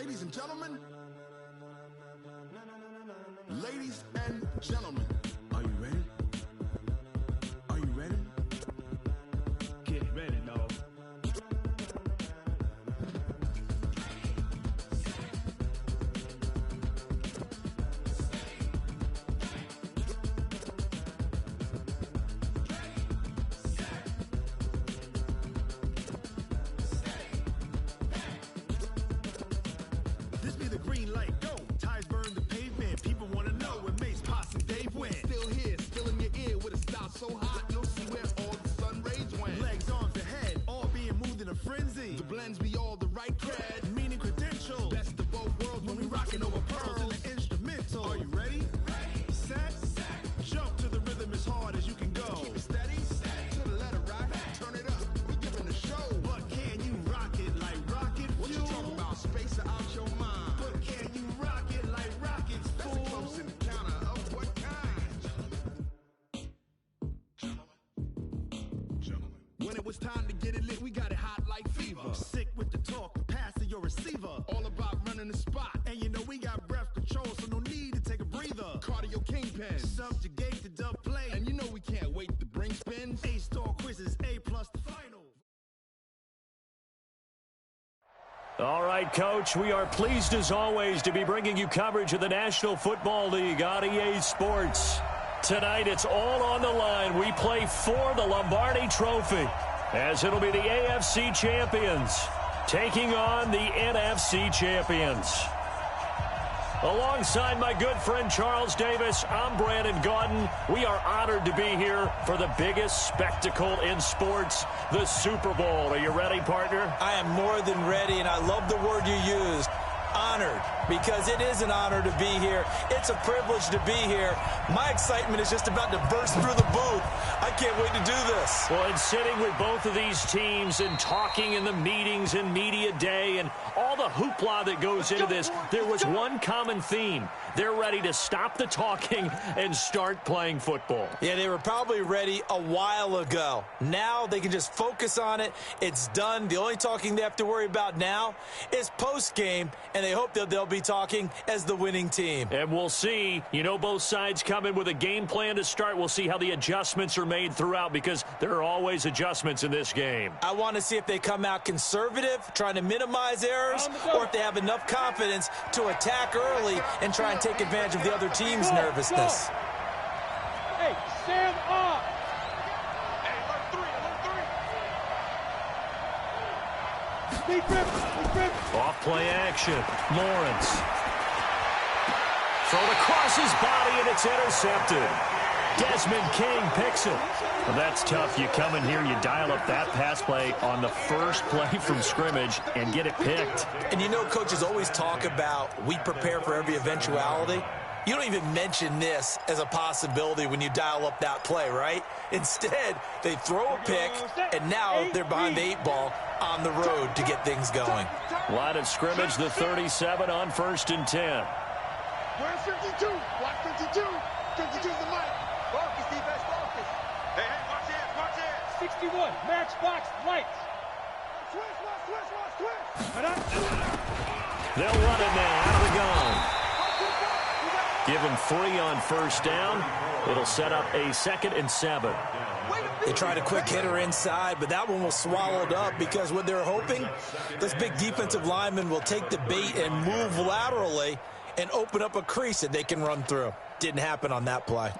Ladies and gentlemen, ladies and gentlemen, are you ready? Are you ready? Get ready, dog. This be the green light, go. Ties burn the pavement. People want to know where Mace, Pops, and Dave went. Still here, still in your ear with a style so hot, you'll see where all the sun rays went. Legs, arms, the head, all being moved in a frenzy. The blends be all the right cred, meaning credentials. Best of both worlds when we rocking over pearls in the instrumental. Are you ready? Ready. Set. Jump to the rhythm as hard as you can go. Keep it steady. To the letter right. Turn it up. We giving the show. But can you rock it like rocket fuel? What you talking about? Space out your mind. But can you rock it like rockets, fool? That's a close encounter of what kind? Gentlemen. When it was time to get it lit, we got it hot like fever. Sick with the talk, pass to your receiver. All about running the spot. And you know we got breath control, so no need to take a breather. Cardio kingpin, subjugate the dub play. And you know we can't wait to bring spins. A-star quizzes, A+ the final. All right, Coach, we are pleased as always to be bringing you coverage of the National Football League on EA Sports. Tonight, it's all on the line. We play for the Lombardi Trophy, as it'll be the AFC champions taking on the NFC champions. Alongside my good friend Charles Davis, I'm Brandon Gaudin. We are honored to be here for the biggest spectacle in sports, the Super Bowl. Are you ready, partner? I am more than ready, and I love the word you used, honored, because it is an honor to be here. It's a privilege to be here. My excitement is just about to burst through the booth. I can't wait to do this. Well, and sitting with both of these teams and talking in the meetings and media day and all the hoopla that goes into this, there was one common theme. They're ready to stop the talking and start playing football. Yeah, they were probably ready a while ago. Now they can just focus on it. It's done. The only talking they have to worry about now is post-game, and they hope that they'll be talking as the winning team. And we'll see. You know, both sides come in with a game plan to start. We'll see how the adjustments are made throughout, because there are always adjustments in this game. I want to see if they come out conservative, trying to minimize errors, or if they have enough confidence to attack early and try and take advantage of the other team's nervousness. Hey, stand up! Off play action. Lawrence. Thrown across his body, and it's intercepted. Desmond King picks it. Well, that's tough. You come in here, you dial up that pass play on the first play from scrimmage and get it picked. And you know, coaches always talk about we prepare for every eventuality. You don't even mention this as a possibility when you dial up that play, right? Instead, they throw a pick, and now they're behind the 8 ball on the road to get things going. Line of scrimmage, the 37 on 1st and 10. Where's 52? Block 52. 52's the mic. Focus, defense, focus. Hey, watch it. 61, match box, lights. Switch. They'll run it now out of the gun. Give him 3 on 1st down. It'll set up a 2nd and 7. They tried a quick hitter inside, but that one was swallowed up because what they're hoping, this big defensive lineman will take the bait and move laterally and open up a crease that they can run through. Didn't happen on that play.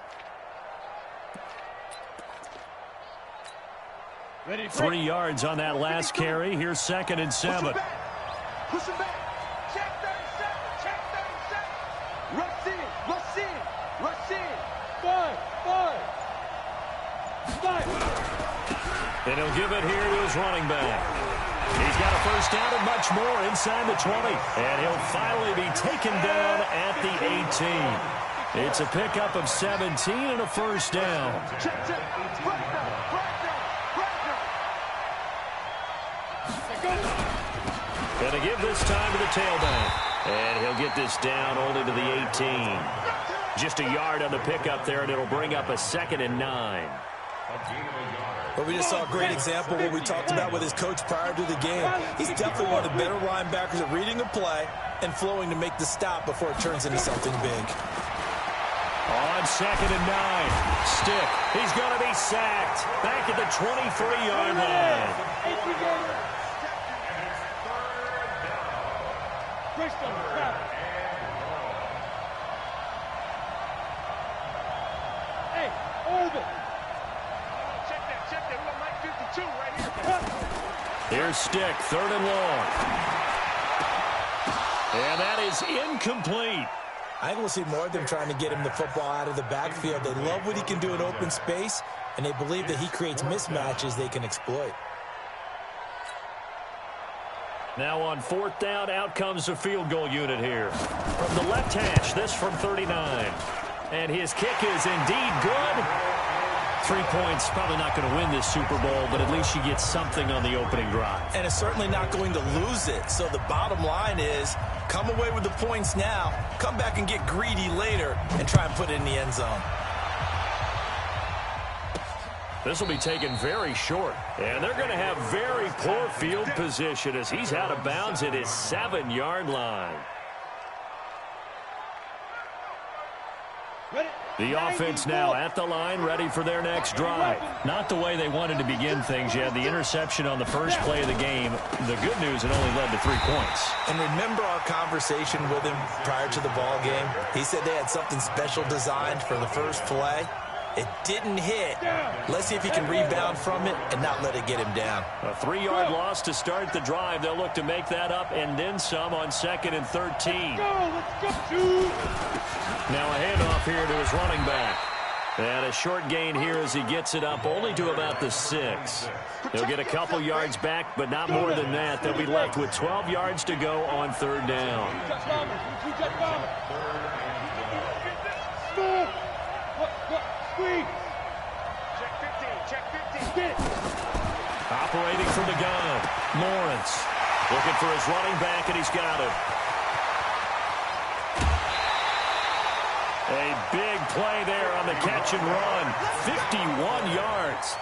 3 yards on that last carry. Here's 2nd and 7. Push him back. Check 37. Rush in. 5. And he'll give it here to his running back. He's got a 1st down and much more inside the 20. And he'll finally be taken down at the 18. It's a pickup of 17 and a 1st down. Check. And to give this time to the tailback. And he'll get this down only to the 18. Just a yard on the pickup there, and it'll bring up a 2nd and 9. But we just saw a great example of what we talked about with his coach prior to the game. He's definitely one of the better linebackers at reading a play and flowing to make the stop before it turns into something big. On 2nd and 9, Stick. He's going to be sacked. Back at the 23-yard line. Hey, Orville. Check that. We got Mike 52 right here. Here's Stick, 3rd and long. And that is incomplete. I think we'll see more of them trying to get him the football out of the backfield. They love what he can do in open space, and they believe that he creates mismatches they can exploit. Now on 4th down, out comes the field goal unit here. From the left hash, this from 39. And his kick is indeed good. 3 points, probably not going to win this Super Bowl, but at least you get something on the opening drive. And it's certainly not going to lose it. So the bottom line is, come away with the points now, come back and get greedy later, and try and put it in the end zone. This will be taken very short. And they're going to have very poor field position as he's out of bounds at his 7-yard line. The offense now at the line, ready for their next drive. Not the way they wanted to begin things yet. The interception on the first play of the game. The good news, it only led to 3 points. And remember our conversation with him prior to the ball game? He said they had something special designed for the first play. It didn't hit. Let's see if he can rebound from it and not let it get him down. A 3-yard loss to start the drive. They'll look to make that up and then some on 2nd and 13. Now a handoff here to his running back. And a short gain here as he gets it up only to about the 6. He'll get a couple yards back, but not more than that. They'll be left with 12 yards to go on 3rd down. Check 15. Operating from the gun, Lawrence looking for his running back, and he's got him. A big play there on the catch and run, 51 yards.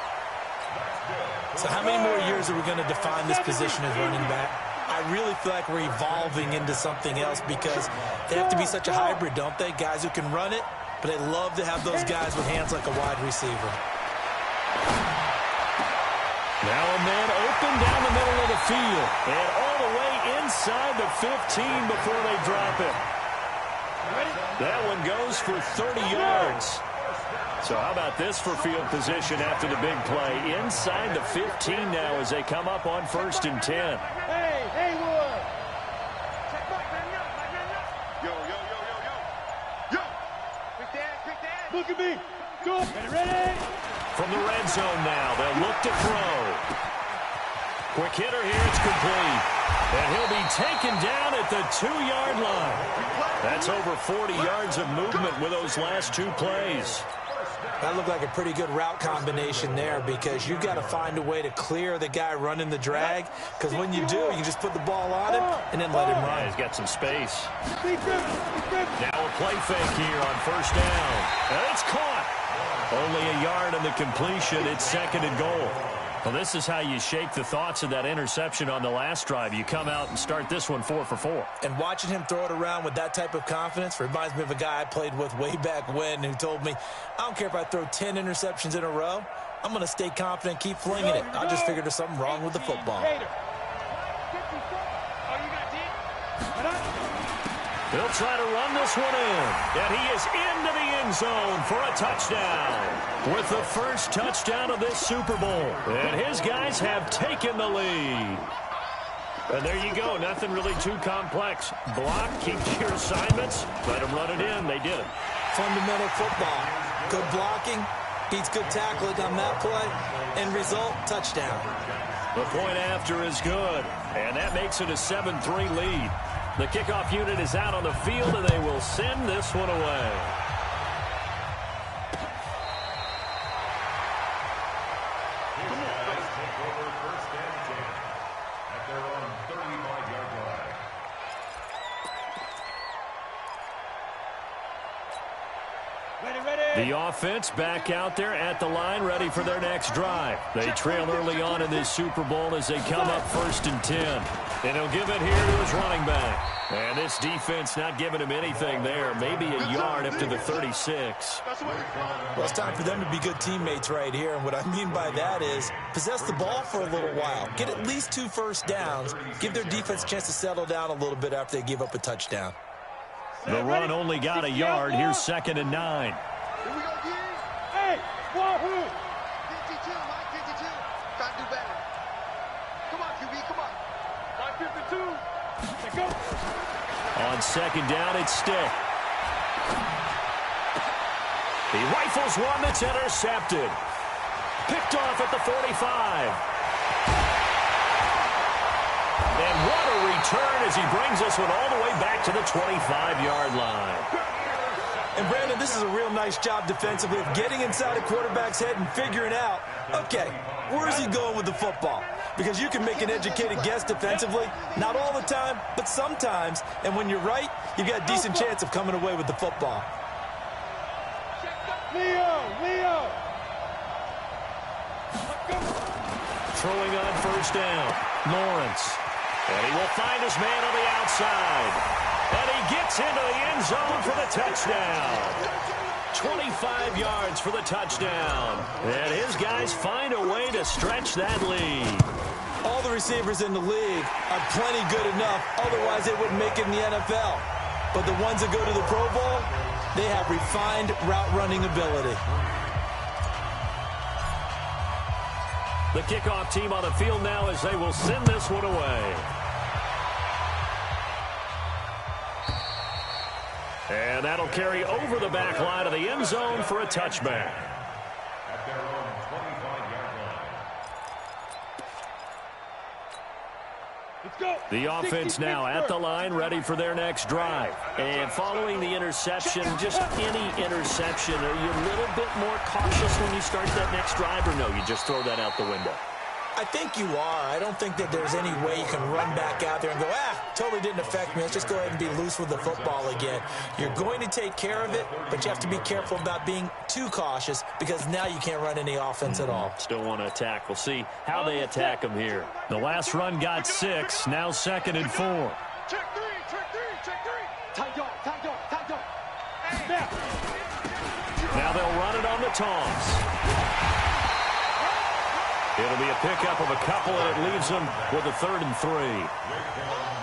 So how many more years are we going to define this position as running back? I really feel like we're evolving into something else because they have to be such a hybrid, don't they? Guys who can run it, but they love to have those guys with hands like a wide receiver. Now a man open down the middle of the field. And all the way inside the 15 before they drop it. That one goes for 30 yards. So how about this for field position after the big play? Inside the 15 now as they come up on 1st and 10. Hey, Haywood. Yo. Quick dad. Look at me. Go. Ready. From the red zone now, they'll look to throw. Quick hitter here, it's complete. And he'll be taken down at the 2-yard line. That's over 40 yards of movement with those last 2 plays. That looked like a pretty good route combination there because you've got to find a way to clear the guy running the drag because when you do, you just put the ball on him and then let him run. Yeah, he's got some space. Now a play fake here on 1st down. And it's caught. Only a yard on the completion. It's 2nd and goal. Well, this is how you shake the thoughts of that interception on the last drive. You come out and start this one 4 for 4. And watching him throw it around with that type of confidence reminds me of a guy I played with way back when who told me, I don't care if I throw 10 interceptions in a row. I'm going to stay confident, keep flinging it. I just figured there's something wrong with the football. He'll try to run this one in. And he is into the end zone for a touchdown. With the first touchdown of this Super Bowl. And his guys have taken the lead. And there you go. Nothing really too complex. Block, keep your assignments. Let them run it in. They did it. Fundamental football. Good blocking. Beats good tackling on that play. End result, touchdown. The point after is good. And that makes it a 7-3 lead. The kickoff unit is out on the field, and they will send this one away. The offense back out there at the line, ready for their next drive. They trail early on in this Super Bowl as they come up 1st and 10. And he'll give it here to his running back. And this defense not giving him anything there. Maybe a yard up to the 36. Well, it's time for them to be good teammates right here. And what I mean by that is possess the ball for a little while. Get at least 2 first downs. Give their defense a chance to settle down a little bit after they give up a touchdown. The run only got a yard. Here's 2nd and 9. Here we go, G. Hey, Wahoo! 52, Mike, 52. Try to do better. Come on, QB, come on. Mike, 52. Let's go. On 2nd down, it's Stick. He rifles one that's intercepted. Picked off at the 45. And what a return as he brings this one all the way back to the 25-yard line. And, Brandon, this is a real nice job defensively of getting inside a quarterback's head and figuring out, okay, where is he going with the football? Because you can make an educated guess defensively, not all the time, but sometimes. And when you're right, you've got a decent chance of coming away with the football. Leo! Throwing on 1st down, Lawrence. And he will find his man on the outside. And he gets into the end zone for the touchdown. 25 yards for the touchdown. And his guys find a way to stretch that lead. All the receivers in the league are plenty good enough. Otherwise, they wouldn't make it in the NFL. But the ones that go to the Pro Bowl, they have refined route running ability. The kickoff team on the field now as they will send this one away. And that'll carry over the back line of the end zone for a touchback. The offense now at the line, ready for their next drive. And following the interception, just any interception, are you a little bit more cautious when you start that next drive, or no, you just throw that out the window? I think you are. I don't think that there's any way you can run back out there and go, totally didn't affect me. Let's just go ahead and be loose with the football again. You're going to take care of it, but you have to be careful about being too cautious because now you can't run any offense at all. Still want to attack. We'll see how they attack them here. The last run got 6, now 2nd and 4. Check three. Time go. Now they'll run it on the toss. It'll be a pickup of a couple, and it leaves them with a 3rd and 3.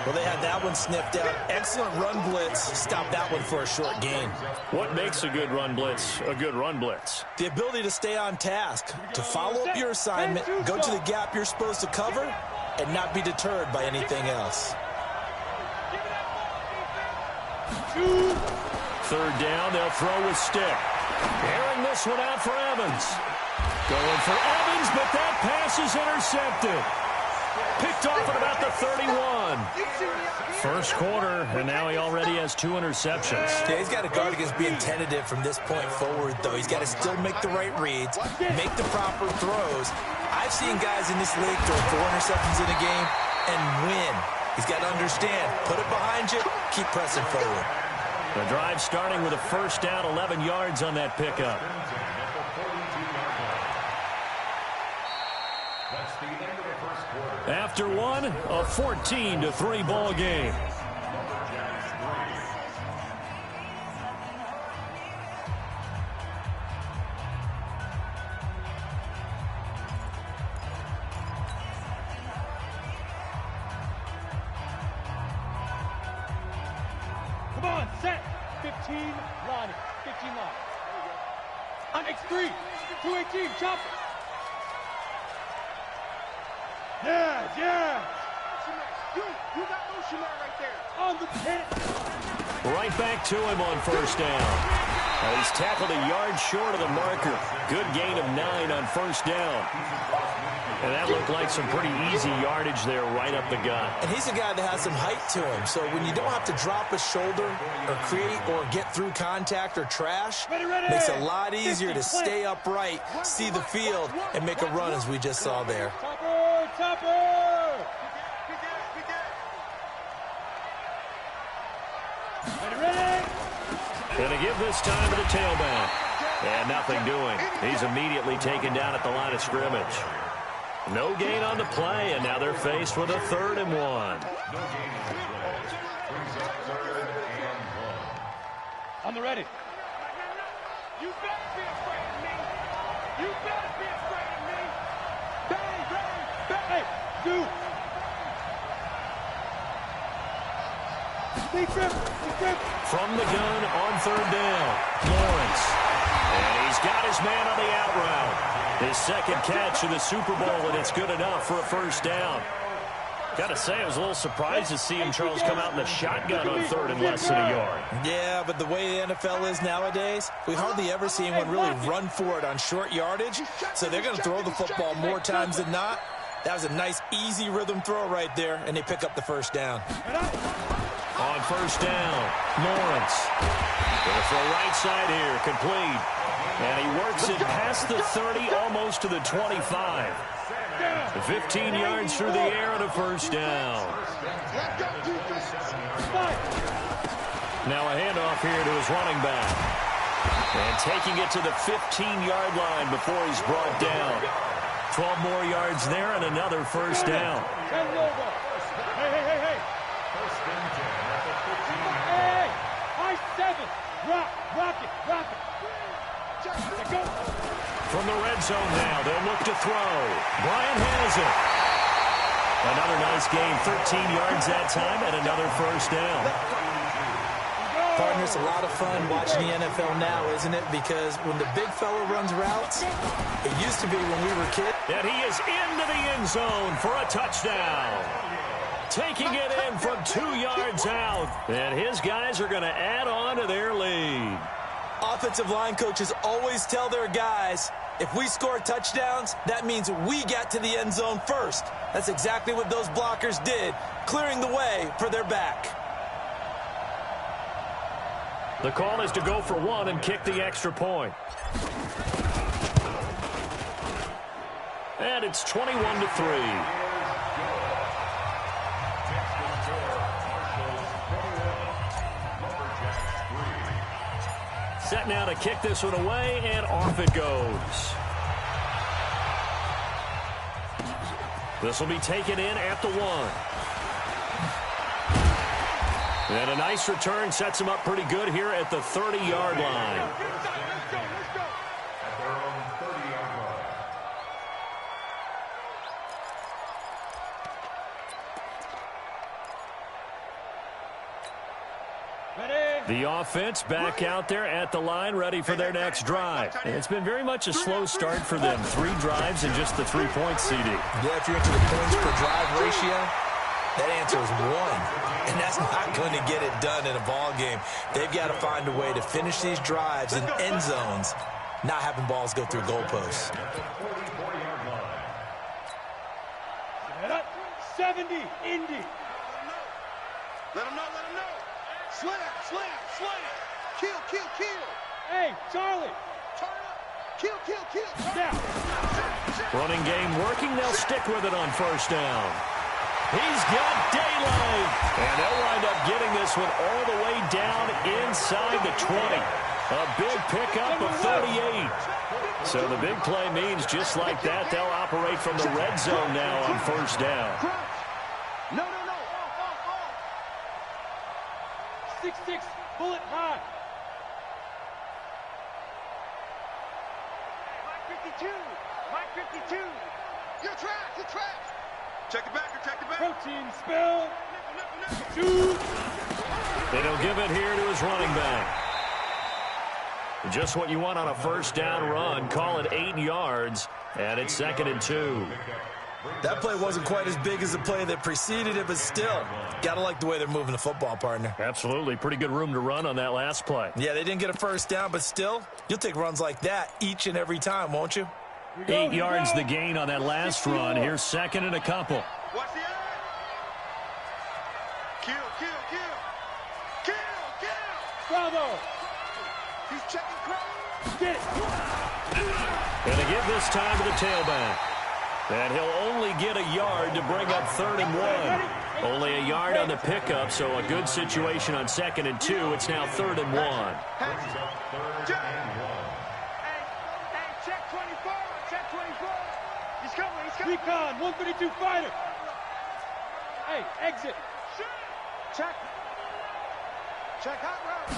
Well, they had that one sniffed out. Excellent run blitz. Stop that one for a short gain. What makes a good run blitz a good run blitz? The ability to stay on task, to follow up your assignment, go to the gap you're supposed to cover, and not be deterred by anything else. 3rd down, they'll throw with Stick. Airing this one out for Evans. Going for Evans, but that pass is intercepted. Picked off at about the 31. First quarter, and now he already has 2 interceptions. Yeah, he's got to guard against being tentative from this point forward, though. He's got to still make the right reads, make the proper throws. I've seen guys in this league throw 4 interceptions in a game and win. He's got to understand, put it behind you, keep pressing forward. The drive starting with a 1st down, 11 yards on that pickup. After one, a 14-3 ball game. Come on, set. 15, Lonnie. 15 line. On X3, 218, chopper. Yeah. You got motion man right there. On the pin. Right back to him on 1st down. He's tackled a yard short of the marker. Good gain of 9 on 1st down. And that looked like some pretty easy yardage there right up the gut. And he's a guy that has some height to him. So when you don't have to drop a shoulder or create or get through contact or trash, makes it a lot easier to stay upright, see the field, and make a run as we just saw there. Topper! Ready? Gonna give this time to the tailback. And nothing doing. He's immediately taken down at the line of scrimmage. No gain on the play, and now they're faced with a 3rd and 1. On the ready. You better be afraid of me. You better be afraid of me. Bang, bang, bang. Hey, dude. From the gun on 3rd down, Lawrence. And he's got his man on the out route. His 2nd catch of the Super Bowl, and it's good enough for a 1st down. Got to say, I was a little surprised to see him, Charles, come out in the shotgun on 3rd and less than a yard. Yeah, but the way the NFL is nowadays, we hardly ever see anyone really run for it on short yardage, so they're going to throw the football more times than not. That was a nice, easy rhythm throw right there, and they pick up the 1st down. On 1st down, Lawrence. Going to throw right side here, complete. And he works it past the 30, almost to the 25. 15 yards through the air and a 1st down. Now a handoff here to his running back. And taking it to the 15-yard line before he's brought down. 12 more yards there and another 1st down. Hey. Hey, high 7. Rock it. From the red zone now, they'll look to throw. Bryant has it. Another nice game, 13 yards that time, and another 1st down. Partner, it's a lot of fun watching the NFL now, isn't it? Because when the big fella runs routes, it used to be when we were kids. And he is into the end zone for a touchdown. Taking it in from 2 yards out. And his guys are going to add on to their lead. Offensive line coaches always tell their guys, if we score touchdowns, that means we got to the end zone first. That's exactly what those blockers did, clearing the way for their back. The call is to go for 1 and kick the extra point. And it's 21-3. Set now to kick this one away, and off it goes. This will be taken in at the 1. And a nice return sets him up pretty good here at the 30-yard line. The offense back out there at the line, ready for their next drive. And it's been very much a slow start for them. 3 drives and just the 3 points, CD. Yeah, if you're into the points per drive ratio, that answer is 1. And that's not going to get it done in a ball game. They've got to find a way to finish these drives in end zones, not having balls go through goalposts. 70, Indy. Let him know. Slam. Kill. Hey, Charlie. Kill. Down. Running game working. They'll stick with it on 1st down. He's got daylight. And they'll wind up getting this one all the way down inside the 20. A big pickup of 38. So the big play means just like that, they'll operate from the red zone now on 1st down. No. 6-6, bullet high. Mike 52. You're trapped. Check it back. Protein spill. Shoot. They don't give it here to his running back. Just what you want on a 1st down run. Call it 8 yards, and it's 2nd and 2. That play wasn't quite as big as the play that preceded it, but still, got to like the way they're moving the football, partner. Absolutely. Pretty good room to run on that last play. Yeah, they didn't get a 1st down, but still, you'll take runs like that each and every time, won't you? 8 yards the gain on that last run. Here's 2nd and a couple. Watch the eye. Kill. Bravo. He's checking crowd. Get it. And they give this time to the tailback. And he'll only get a yard to bring up 3rd and 1. Only a yard on the pickup, so a good situation on 2nd and 2. It's now 3rd and 1. Check 24. Check 24. He's coming. Recon, 132 fighter. Hey, exit. Check hot route.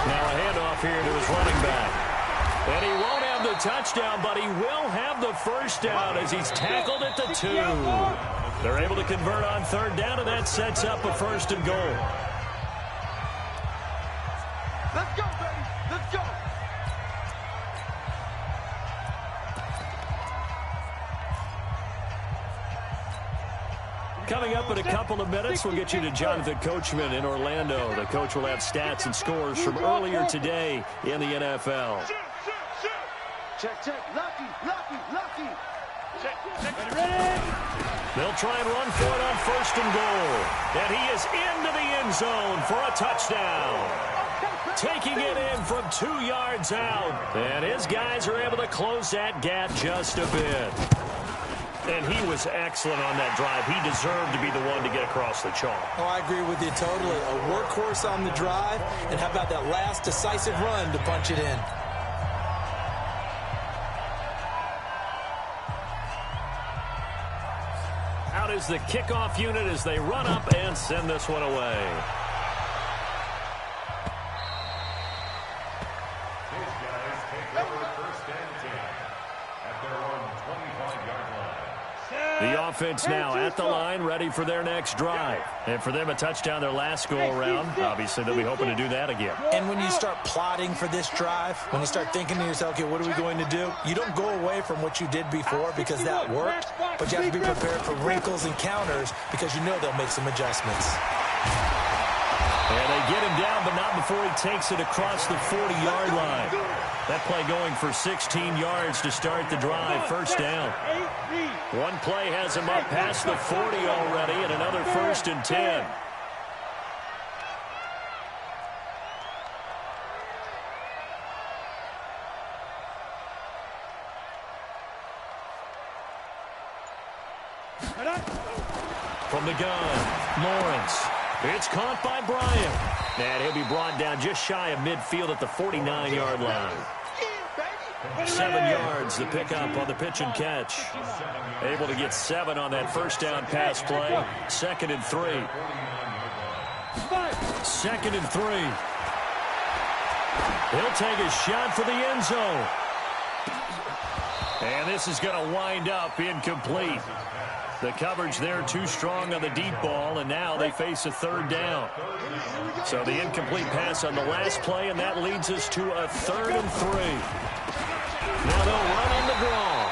Now a handoff here to his running back. And he won't have the touchdown, but he will have the first down as he's tackled at the 2. They're able to convert on 3rd down, and that sets up a 1st and goal. Let's go, baby. Let's go. Coming up in a couple of minutes, we'll get you to Jonathan Coachman in Orlando. The coach will have stats and scores from earlier today in the NFL. Check. Lucky. Check. Ready. They'll try and run for it on 1st and goal. And he is into the end zone for a touchdown. Taking it in from 2 yards out. And his guys are able to close that gap just a bit. And he was excellent on that drive. He deserved to be the one to get across the chalk. Oh, I agree with you totally. A workhorse on the drive. And how about that last decisive run to punch it in? Out is the kickoff unit as they run up and send this one away. The offense now at the line, ready for their next drive. And for them, a touchdown their last go-around. Obviously, they'll be hoping to do that again. And when you start plotting for this drive, when you start thinking to yourself, okay, what are we going to do? You don't go away from what you did before because that worked, but you have to be prepared for wrinkles and counters because you know they'll make some adjustments. And they get him down, but not before he takes it across the 40-yard line. That play going for 16 yards to start the drive. 1st down. One play has him up past the 40 already, and another 1st and 10. From the gun, Lawrence. It's caught by Bryant. And he'll be brought down just shy of midfield at the 49-yard line. 7 yards, the pickup on the pitch and catch. Able to get 7 on that 1st down pass play. 2nd and 3. 2nd and 3. He'll take a shot for the end zone. And this is going to wind up incomplete. The coverage there too strong on the deep ball, and now they face a 3rd down. So the incomplete pass on the last play, and that leads us to a 3rd and 3. Now they'll run on the draw.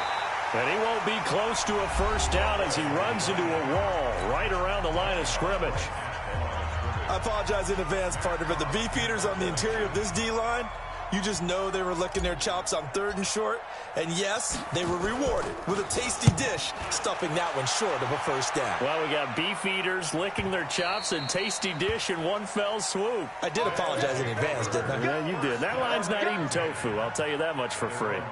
And he won't be close to a 1st down as he runs into a wall right around the line of scrimmage. I apologize in advance, partner, but the beefeaters on the interior of this D-line, you just know they were licking their chops on 3rd and short. And yes, they were rewarded with a tasty dish, stuffing that one short of a 1st down. Well, we got beef eaters licking their chops and tasty dish in one fell swoop. I did apologize in advance, didn't I? Yeah, you did. That line's not eating tofu, I'll tell you that much for free.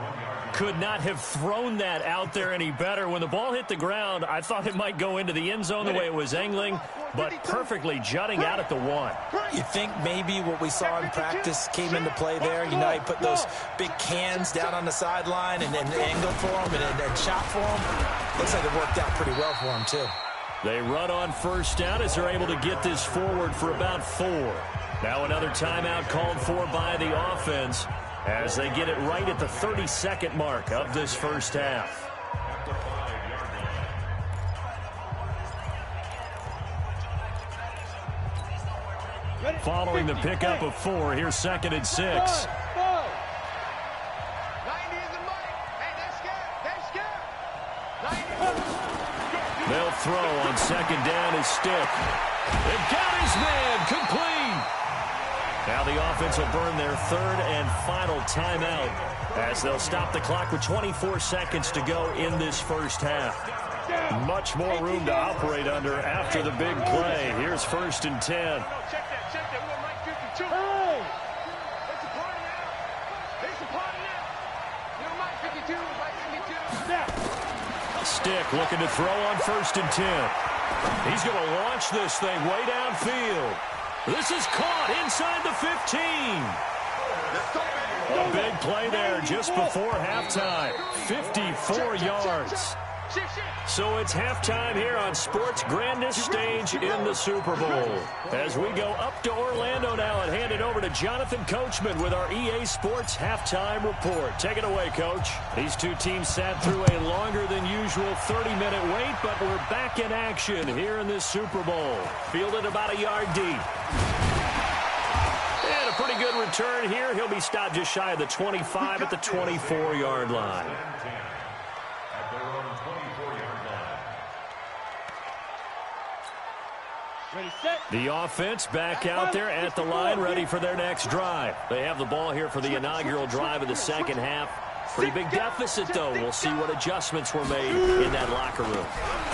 Could not have thrown that out there any better. When the ball hit the ground, I thought it might go into the end zone the way it was angling, but perfectly jutting out at the 1. You think maybe what we saw in practice came into play there? You know, he put those big cans down on the sideline and angle for him and chop for him. Looks like it worked out pretty well for him, too. They run on 1st down as they're able to get this forward for about 4. Now another timeout called for by the offense as they get it right at the 32nd mark of this 1st half. Following the pickup of 4, here's 2nd and 6. They'll throw on 2nd down his stick. They've got his man complete. Now the offense will burn their 3rd and final timeout as they'll stop the clock with 24 seconds to go in this 1st half. Much more room to operate under after the big play. Here's 1st and 10. Check that. We're Mike 52. Hey! It's a party now. It's a party now. You're Mike 52. Mike 52. Stick looking to throw on 1st and 10. He's going to launch this thing way downfield. This is caught inside the 15. A big play there just before halftime. 54 yards. So it's halftime here on sports' grandest stage in the Super Bowl. As we go up to Orlando now and hand it over to Jonathan Coachman with our EA Sports halftime report. Take it away, Coach. These two teams sat through a longer than usual 30-minute wait, but we're back in action here in this Super Bowl. Fielded about a yard deep. And a pretty good return here. He'll be stopped just shy of the 25 at the 24-yard line. The offense back out there at the line, ready for their next drive. They have the ball here for the inaugural drive of the second half. Pretty big deficit, though. We'll see what adjustments were made in that locker room.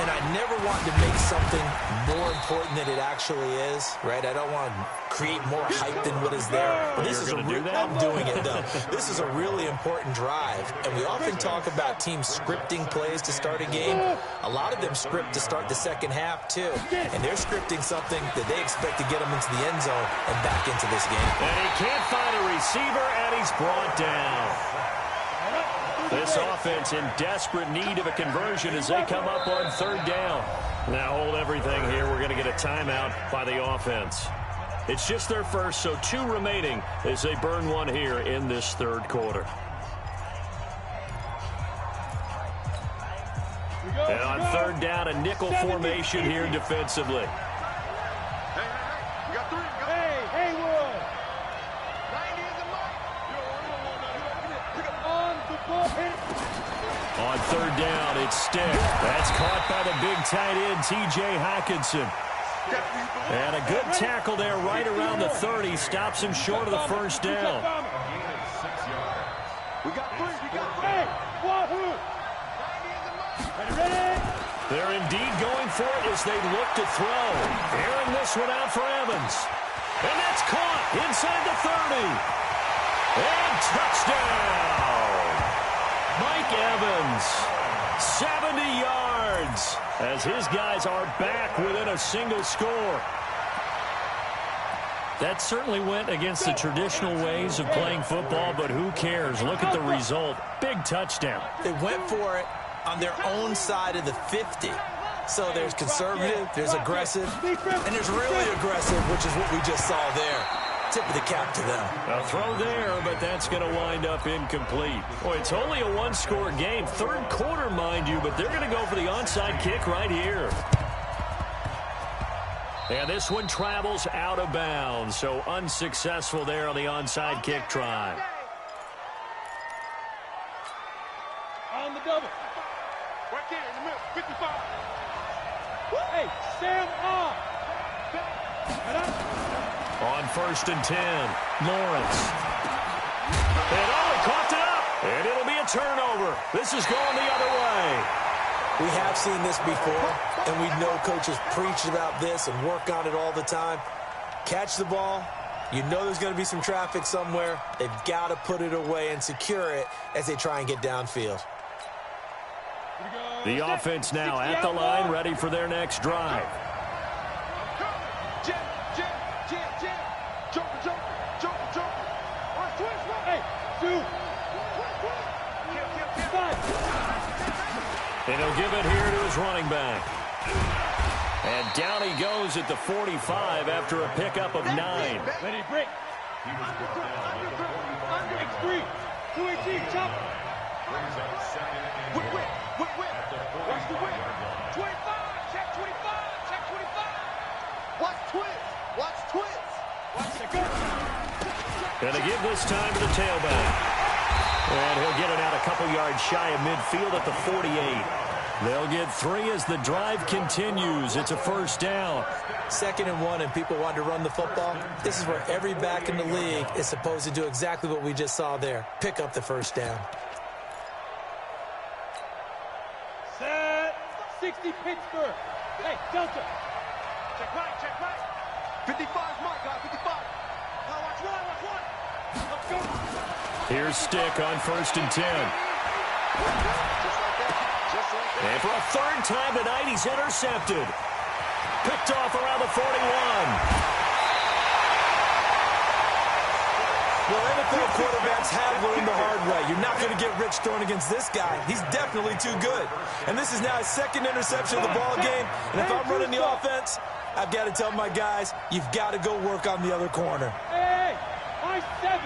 And I never want to make something more important than it actually is, right? I don't want to create more hype than what is there. But this is I'm doing it, though. This is a really important drive. And we often talk about teams scripting plays to start a game. A lot of them script to start the second half, too. And they're scripting something that they expect to get them into the end zone and back into this game. And he can't find a receiver, and he's brought down. This offense in desperate need of a conversion as they come up on third down. Now hold everything here. We're going to get a timeout by the offense. It's just their first, so 2 remaining as they burn one here in this third quarter. And on third down, a nickel formation here defensively. On third down, it's Stick. That's caught by the big tight end, T.J. Hockenson. And a good tackle there right around the 30. Stops him short of the first down. They're indeed going for it as they look to throw. Airing this one out for Evans. And that's caught inside the 30. And touchdown! Mike Evans, 70 yards, as his guys are back within a single score. That certainly went against the traditional ways of playing football, but who cares? Look at the result. Big touchdown. They went for it on their own side of the 50. So there's conservative, there's aggressive, and there's really aggressive, which is what we just saw there. Tip of the cap to them. A throw there, but that's going to wind up incomplete. Boy, it's only a one-score game. Third quarter, mind you, but they're going to go for the onside kick right here. And this one travels out of bounds, so unsuccessful there on the onside kick try. On the double. Right there in the middle, 55. Hey, Sam on. On first and 10, Lawrence. And he coughed it up. And it'll be a turnover. This is going the other way. We have seen this before, and we know coaches preach about this and work on it all the time. Catch the ball. You know there's going to be some traffic somewhere. They've got to put it away and secure it as they try and get downfield. The offense now at the line, ready for their next drive. And he'll give it here to his running back. And down he goes at the 45 after a pickup of 9. Ready, break. Under X3. 218, chop. Whip. Watch the whip. 25, check 25, check 25. Watch twist. Watch the go. Gonna give this time to the tailback. And he'll get it out a couple yards shy of midfield at the 48. They'll get 3 as the drive continues. It's a first down. 2nd and 1, and people want to run the football. This is where every back in the league is supposed to do exactly what we just saw there. Pick up the first down. Set. 60 Pittsburgh. Hey, Delta. Check right. 55's my guy, 55. Now watch one. Let's go. Here's Stick on first and 10. And for a third time tonight, he's intercepted. Picked off around the 41. Well, NFL quarterbacks have learned the hard way. You're not going to get rich throwing against this guy. He's definitely too good. And this is now his second interception of the ball game. And if I'm running the offense, I've got to tell my guys, you've got to go work on the other corner. Hey, high 7.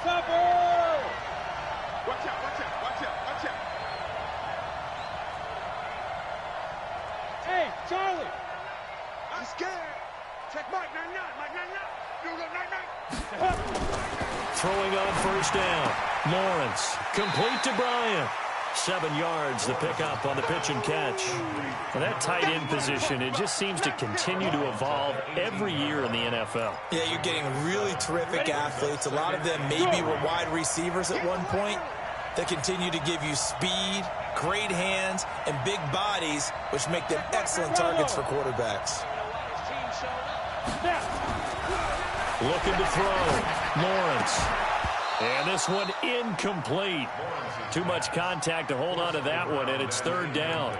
Topper. Watch out. Hey, Charlie. I'm scared. Check Mike 99. Throwing on first down. Lawrence, complete to Bryant. 7 yards, the pickup on the pitch and catch. Well, that tight end position, it just seems to continue to evolve every year in the NFL. Yeah, you're getting really terrific athletes. A lot of them maybe were wide receivers at one point. They continue to give you speed, great hands, and big bodies, which make them excellent targets for quarterbacks. Looking to throw. Lawrence. And this one incomplete. Too much contact to hold on to that one, and it's third down.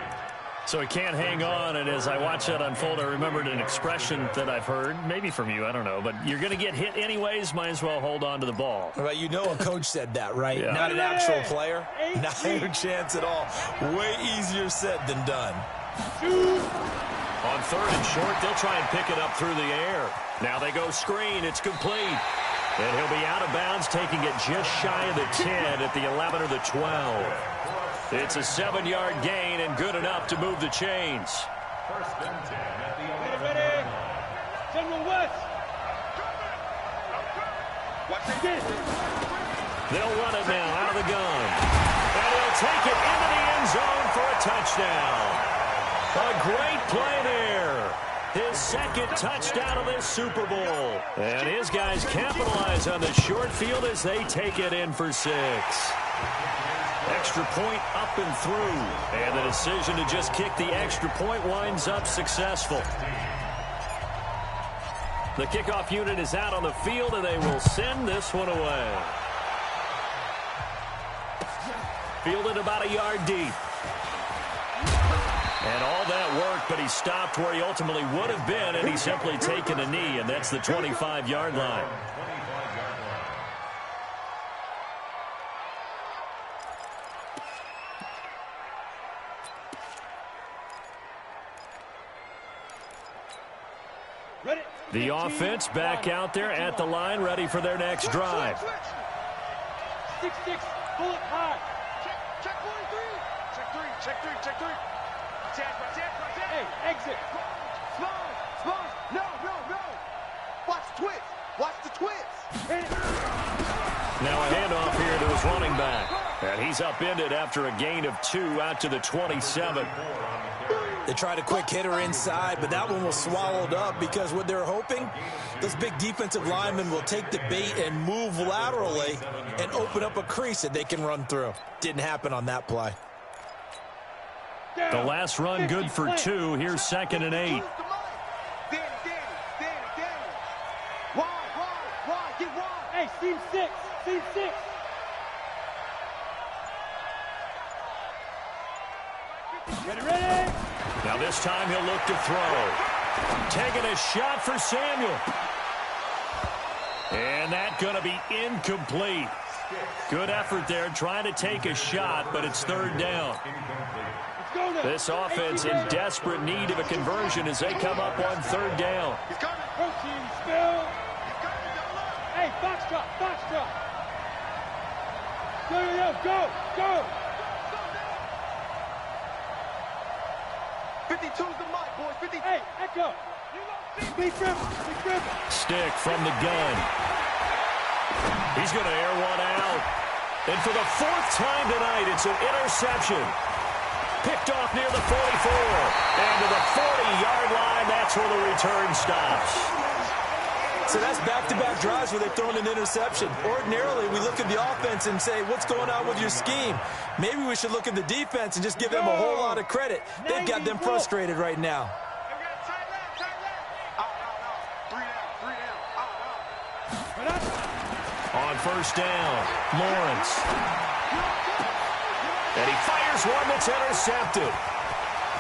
So he can't hang on, and as I watch that unfold, I remembered an expression that I've heard, maybe from you, I don't know, but you're going to get hit anyways, might as well hold on to the ball. Well, you know a coach said that, right? Yeah. Not an actual player. Not a chance at all. Way easier said than done. On third and short, they'll try and pick it up through the air. Now they go screen. It's complete. And he'll be out of bounds, taking it just shy of the 10 at the 11 or the 12. It's a 7-yard gain and good enough to move the chains. Ready. General West. Watch this. They'll run it now out of the gun. And he'll take it into the end zone for a touchdown. A great play there. His second touchdown of this Super Bowl. And his guys capitalize on the short field as they take it in for 6. Extra point up and through. And the decision to just kick the extra point winds up successful. The kickoff unit is out on the field, and they will send this one away. Fielded about a yard deep. And all that work, but he stopped where he ultimately would have been, and he's simply taken a knee, and that's the 25-yard line. The offense back out there at the line, ready for their next drive. 6-6, bullet high. Check 1-3. Check 3. Hey, exit. Slow. No. Watch the twist. Now a handoff here to his running back. And he's upended after a gain of 2 out to the 27. They tried a quick hitter inside, but that one was swallowed up because what they're hoping, those big defensive linemen will take the bait and move laterally and open up a crease that they can run through. Didn't happen on that play. The last run good for 2. Here's 2nd and 8. Danny. Wide. Get wide. Hey, seam 6. Ready. Now this time he'll look to throw. Taking a shot for Samuel. And that's going to be incomplete. Good effort there trying to take a shot, but it's third down. This offense in desperate need of a conversion as they come up on third down. Protein spill. Hey, foxtrot. Go. 52's the mic, boys. 50. Hey, echo. Big grip. Stick from the gun. He's going to air one out. And for the 4th time tonight, it's an interception. Picked off near the 44. And to the 40-yard line, that's where the return stops. So that's back-to-back drives where they've thrown an interception. Ordinarily, we look at the offense and say, what's going on with your scheme? Maybe we should look at the defense and just give them a whole lot of credit. They've got them frustrated right now. On first down, Lawrence. And he fires one that's intercepted.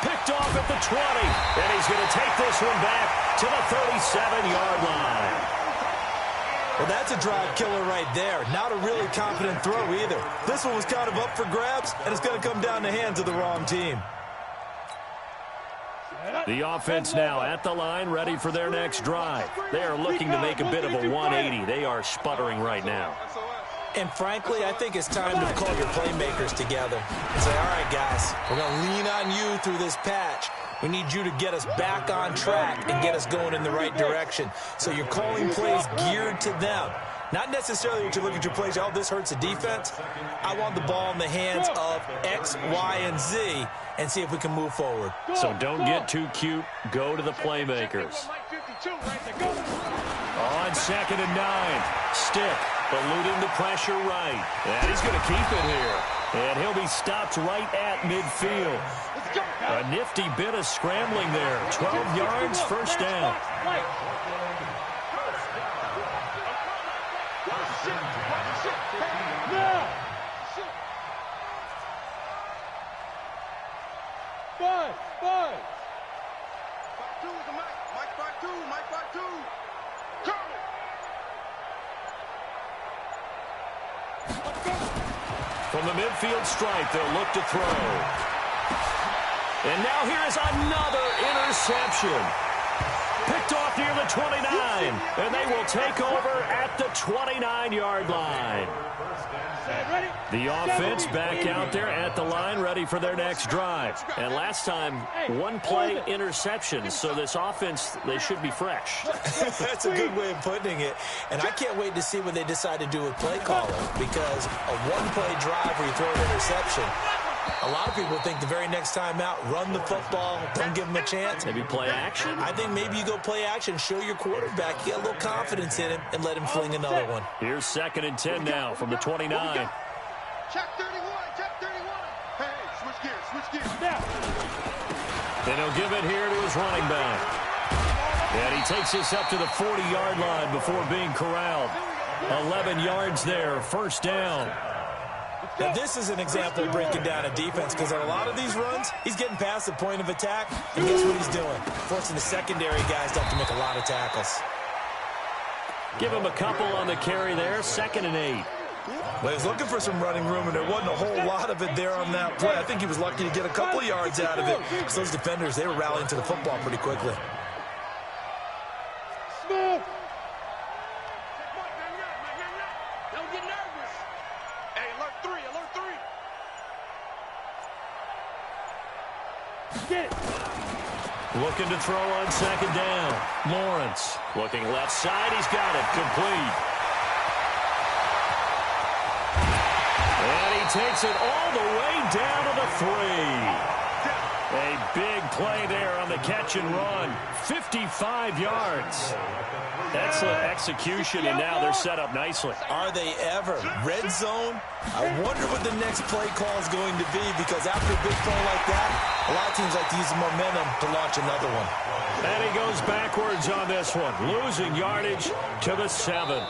Picked off at the 20. And he's going to take this one back to the 37-yard line. Well, that's a drive killer right there. Not a really confident throw either. This one was kind of up for grabs, and it's going to come down the hands of the wrong team. The offense now at the line, ready for their next drive. They are looking to make a bit of a 180. They are sputtering right now. And frankly, I think it's time to call your playmakers together and say, all right, guys, we're going to lean on you through this patch. We need you to get us back on track and get us going in the right direction. So you're calling plays geared to them. Not necessarily to look at your plays, oh, this hurts the defense. I want the ball in the hands of X, Y, and Z and see if we can move forward. So don't get too cute. Go to the playmakers. On 2nd and 9. Stick, eluding the pressure right. And he's going to keep it here. And he'll be stopped right at midfield. A nifty bit of scrambling there. 12 yards, first down. From the midfield stripe, they'll look to throw. And now here is another interception. Picked off near the 29, and they will take over at the 29-yard line. The offense back out there at the line, ready for their next drive. And last time, one-play interception, so this offense, they should be fresh. That's a good way of putting it. And I can't wait to see what they decide to do with play calling, because a one-play drive where you throw an interception, a lot of people think the very next time out, run the football, don't give them a chance. Maybe play action? I think maybe you go play action, show your quarterback, you get a little confidence in him, and let him fling another one. Here's 2nd and 10 now from the 29. Check 31, check 31. Hey, switch gears now. And he'll give it here to his running back. And he takes this up to the 40-yard line before being corralled. 11 yards there, first down. Now, this is an example of breaking down a defense, because on a lot of these runs, he's getting past the point of attack, and guess what he's doing? Forcing the secondary guys to have to make a lot of tackles. Give him a couple on the carry there, 2nd and 8. Well, he was looking for some running room, and there wasn't a whole lot of it there on that play. I think he was lucky to get a couple of yards out of it, because those defenders, they were rallying to the football pretty quickly. Smooth. Don't get nervous. Hey, alert 3, alert 3. Get it. Looking to throw on 2nd down. Lawrence looking left side. He's got it. Complete. And he takes it all the way down to the 3. A big play there on the catch and run. 55 yards. Excellent execution, and now they're set up nicely. Are they ever? Red zone? I wonder what the next play call is going to be, because after a big play like that, a lot of teams like to use the momentum to launch another one. And he goes backwards on this one, losing yardage to the 7.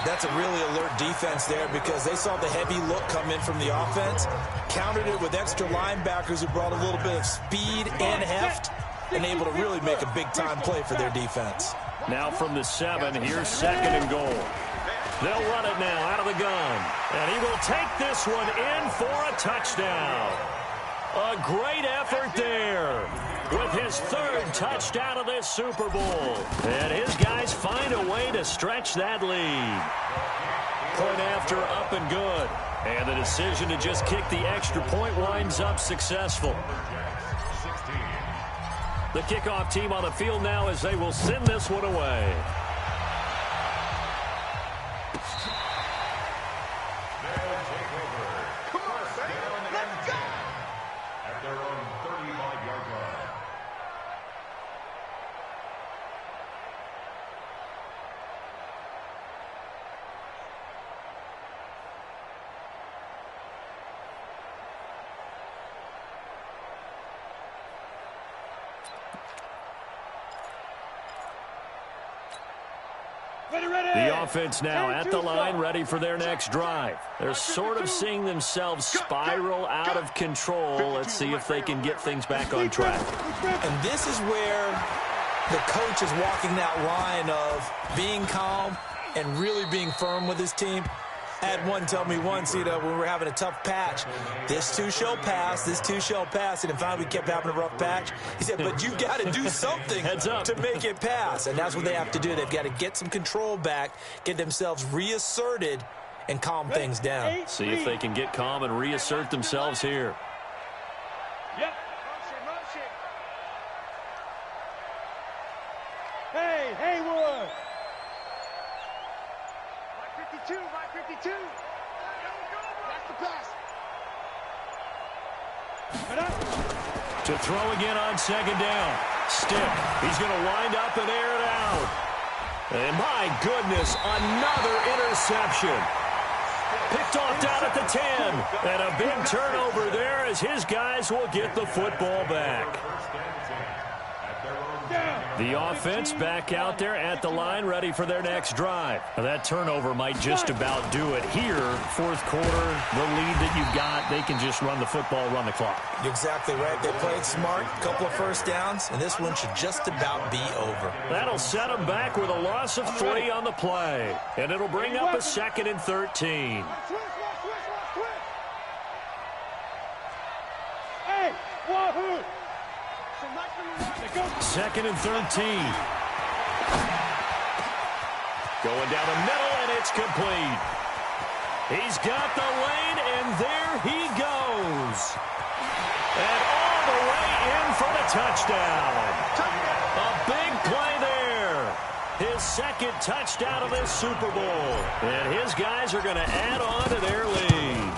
That's a really alert defense there, because they saw the heavy look come in from the offense, countered it with extra linebackers who brought a little bit of speed and heft, and able to really make a big-time play for their defense. Now from the 7, here's 2nd and goal. They'll run it now out of the gun, and he will take this one in for a touchdown. A great effort there with his 3rd touchdown of this Super Bowl. And his guys find a way to stretch that lead. Point after up and good. And the decision to just kick the extra point winds up successful. The kickoff team on the field now as they will send this one away. The offense now at the line, ready for their next drive. They're sort of seeing themselves spiral out of control. Let's see if they can get things back on track. And this is where the coach is walking that line of being calm and really being firm with his team. I had one tell me once, when we were having a tough patch, this too shall pass, this too shall pass, and finally we kept having a rough patch. He said, but you've got to do something to make it pass, and that's what they have to do. They've got to get some control back, get themselves reasserted, and calm things down. See if they can get calm and reassert themselves here. Yep. Motion. Hey, Haywood. 52. That's the pass. To throw again on second down. Stick. He's going to wind up and air it out. And my goodness, another interception. Picked off down at the 10. And a big turnover there as his guys will get the football back. The offense back out there at the line, ready for their next drive. Now that turnover might just about do it here. Fourth quarter, the lead that you've got, they can just run the football, run the clock. You're exactly right. They played smart, a couple of first downs, and this one should just about be over. That'll set them back with a loss of 3 on the play. And it'll bring up a 2nd and 13. Hey, wahoo! 2nd and 13. Going down the middle, and it's complete. He's got the lane, and there he goes. And all the way in for the touchdown. A big play there. His 2nd touchdown of this Super Bowl. And his guys are going to add on to their lead.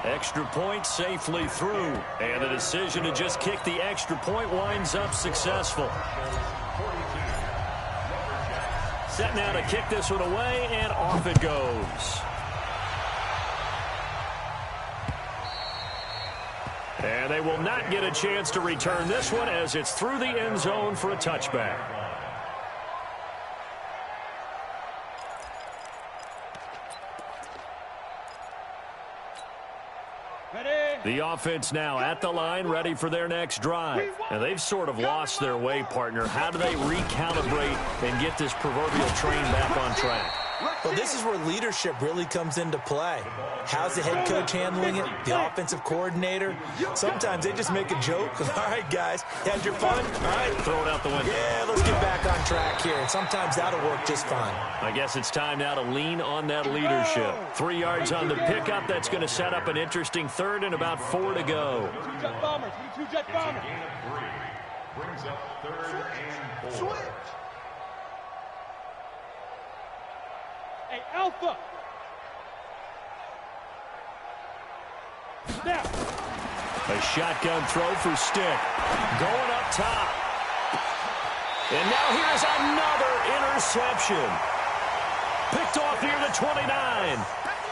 Extra point safely through. And the decision to just kick the extra point winds up successful. Set now to kick this one away, and off it goes. And they will not get a chance to return this one as it's through the end zone for a touchback. The offense now at the line, ready for their next drive. And they've sort of lost their way, partner. How do they recalibrate and get this proverbial train back on track? Well, this is where leadership really comes into play. How's the head coach handling it? The offensive coordinator? Sometimes they just make a joke. All right, guys, had your fun? All right. Throw it out the window. Yeah, let's get back on track here. And sometimes that'll work just fine. I guess it's time now to lean on that leadership. 3 yards on the pickup. That's going to set up an interesting 3rd and about 4 to go. 22-jet bombers. 22-jet bombers. Brings up 3rd and 4. Switch. Hey, Alpha. Snap. A shotgun throw for Stick. Going up top. And now here's another interception. Picked off near the 29.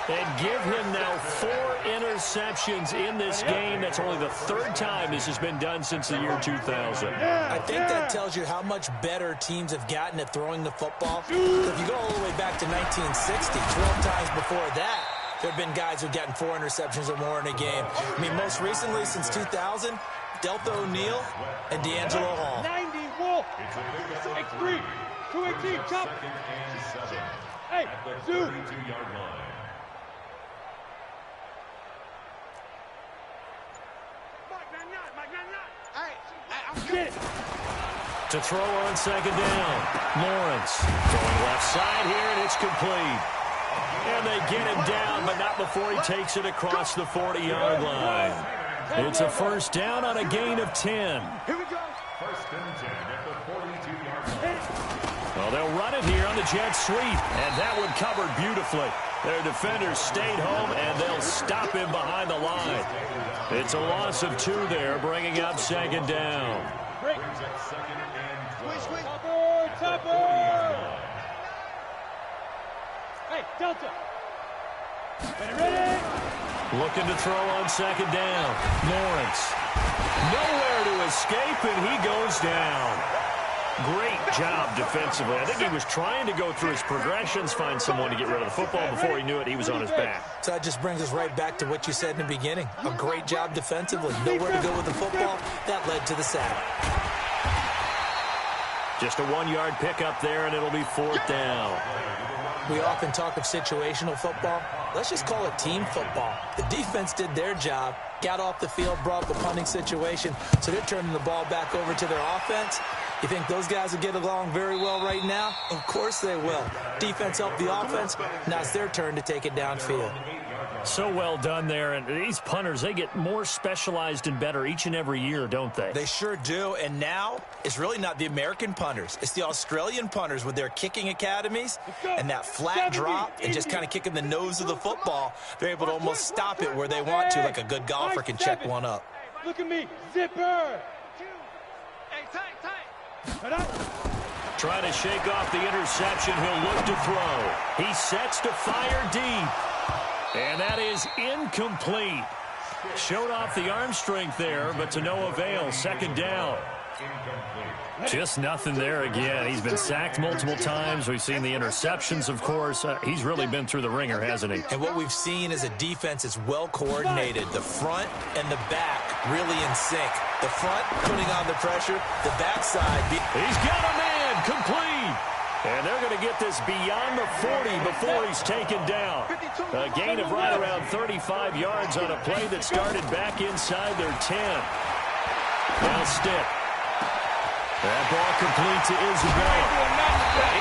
And give him now 4 interceptions in this game. That's only the 3rd time this has been done since the year 2000. I think that tells you how much better teams have gotten at throwing the football. If you go all the way back to 1960, 12 times before that, there have been guys who've gotten 4 interceptions or more in a game. I mean, most recently, since 2000, Delta O'Neal and D'Angelo Hall. 90, Wolf. X3. 218, chop. Hey, Zoo. To throw on 2nd down. Lawrence throwing left side here, and it's complete. And they get him down, but not before he takes it across the 40-yard line. It's a 1st down on a gain of 10. Here we go. 1st and 10 at the 42-yard line. Well, they'll run it here on the jet sweep, and that one covered beautifully. Their defenders stayed home, and they'll stop him behind the line. It's a loss of 2 there, bringing up 2nd down. Break. Topper. Hey, Delta. Ready. Looking to throw on 2nd down. Lawrence. Nowhere to escape, and he goes down. Great job defensively. I think he was trying to go through his progressions, find someone to get rid of the football. Before he knew it, he was on his back. So that just brings us right back to what you said in the beginning. A great job defensively. Nowhere to go with the football. That led to the sack. Just a 1-yard pickup there, and it'll be 4th down. We often talk of situational football. Let's just call it team football. The defense did their job, got off the field, brought up the punting situation, so they're turning the ball back over to their offense. You think those guys will get along very well right now? Of course they will. Defense helped the offense. Now it's their turn to take it downfield. So well done there. And these punters, they get more specialized and better each and every year, don't they? They sure do. And now it's really not the American punters. It's the Australian punters with their kicking academies and that flat drop and just kind of kicking the nose of the football. They're able to almost stop it where they want to, like a good golfer can check one up. Look at me. Zipper. Trying to shake off the interception. He'll look to throw. He sets to fire deep. And that is incomplete. Showed off the arm strength there, but to no avail. 2nd down. Just nothing there again. He's been sacked multiple times. We've seen the interceptions, of course. He's really been through the ringer, hasn't he? And what we've seen is a defense that's well coordinated. The front and the back really in sync. The front putting on the pressure. The backside. He's got a man complete. And they're going to get this beyond the 40 before he's taken down. A gain of right around 35 yards on a play that started back inside their 10. Now Stick. That ball complete to Isabella.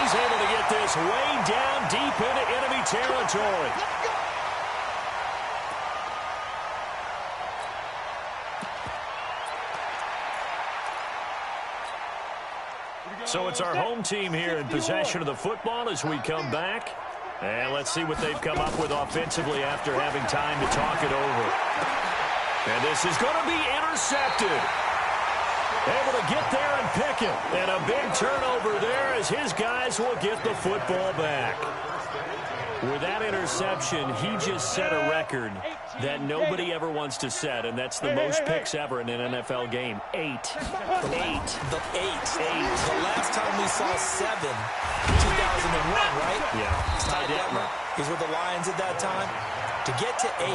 He's able to get this way down deep into enemy territory. So it's our home team here in possession of the football as we come back. And let's see what they've come up with offensively after having time to talk it over. And this is going to be intercepted. Able to get there and pick it. And a big turnover there as his guys will get the football back. With that interception, he just set a record that nobody ever wants to set, and that's the most picks ever in an NFL game. 8. 8. The last time we saw 7, 2001, right? Yeah. Ty Detmer. He's with the Lions at that time. To get to 8,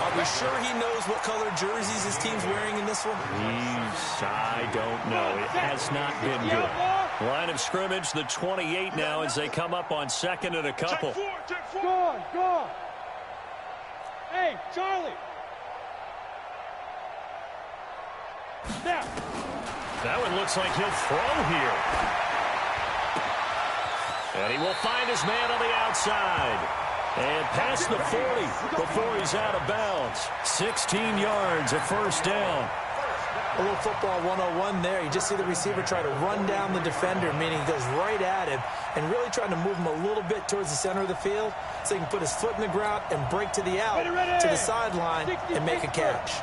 are we sure he knows what color jerseys his team's wearing in this one? I don't know. It has not been good. Line of scrimmage, the 28 now as they come up on 2nd and a couple. Go. Hey, Charlie. Now. That one looks like he'll throw here. And he will find his man on the outside. And past the 40 before he's out of bounds. 16 yards at 1st down. A little football 101 there. You just see the receiver try to run down the defender, meaning he goes right at him and really trying to move him a little bit towards the center of the field so he can put his foot in the ground and break to the out, to the sideline, and make a catch.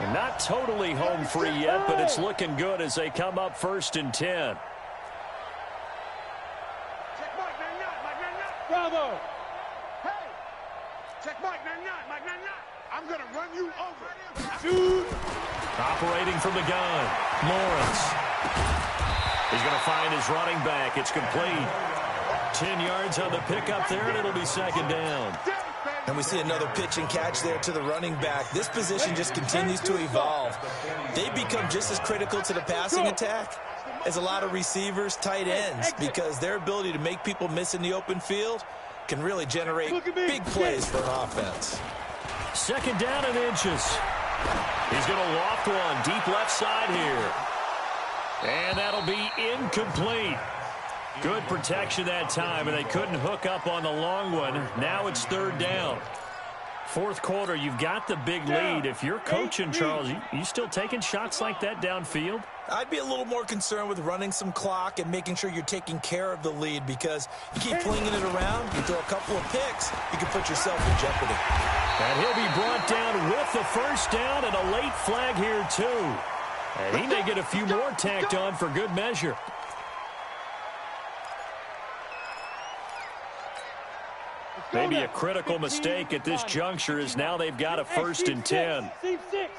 And not totally home free yet, but it's looking good as they come up 1st and 10. Bravo. Hey, check Mike 99, Mike 99. I'm going to run you over. Shoot. Operating from the gun, Lawrence. He's going to find his running back. It's complete. 10 yards on the pickup there, and it'll be 2nd down. And we see another pitch and catch there to the running back. This position just continues to evolve. They become just as critical to the passing attack as a lot of receivers, tight ends, because their ability to make people miss in the open field can really generate big plays for an offense. 2nd down and inches. He's going to loft one deep left side here. And that'll be incomplete. Good protection that time, and they couldn't hook up on the long one. Now it's 3rd down. 4th quarter, you've got the big lead. If you're coaching, Charles, you still taking shots like that downfield? I'd be a little more concerned with running some clock and making sure you're taking care of the lead, because you keep flinging it around, you throw a couple of picks, you can put yourself in jeopardy. And he'll be brought down with the 1st down and a late flag here, too. And he may get a few more tacked on for good measure. Maybe a critical mistake at this juncture is now they've got a 1st and 10. Team 6.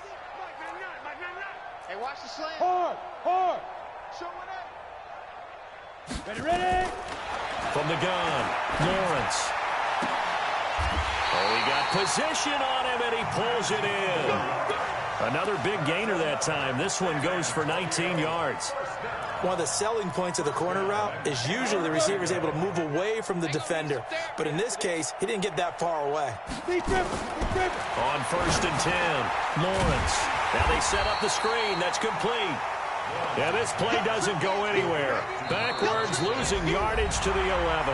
Hey, watch the slant. Hard. Show it up. Ready? From the gun, Lawrence. Oh, he got position on him, and he pulls it in. Another big gainer that time. This one goes for 19 yards. One of the selling points of the corner route is usually the receiver is able to move away from the defender. But in this case, he didn't get that far away. On 1st and 10, Lawrence. Now they set up the screen. That's complete. Yeah, this play doesn't go anywhere. Backwards, losing yardage to the 11.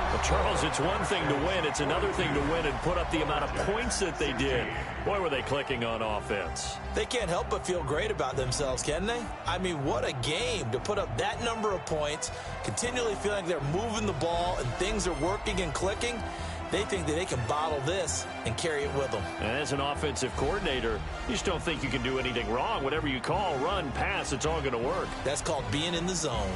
Well, Charles, it's one thing to win. It's another thing to win and put up the amount of points that they did. Boy, were they clicking on offense. They can't help but feel great about themselves, can they? I mean, what a game to put up that number of points, continually feeling like they're moving the ball and things are working and clicking. They think that they can bottle this and carry it with them. And as an offensive coordinator, you just don't think you can do anything wrong. Whatever you call, run, pass, it's all going to work. That's called being in the zone.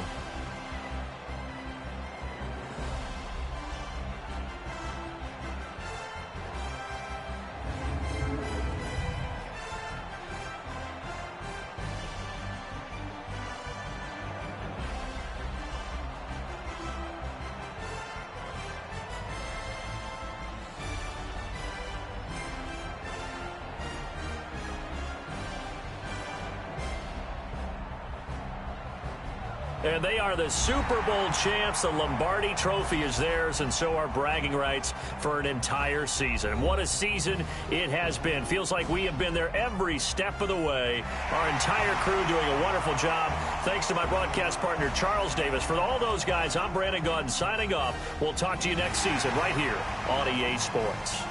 And they are the Super Bowl champs. The Lombardi Trophy is theirs, and so are bragging rights for an entire season. What a season it has been. Feels like we have been there every step of the way. Our entire crew doing a wonderful job. Thanks to my broadcast partner, Charles Davis. For all those guys, I'm Brandon Gaudin signing off. We'll talk to you next season right here on EA Sports.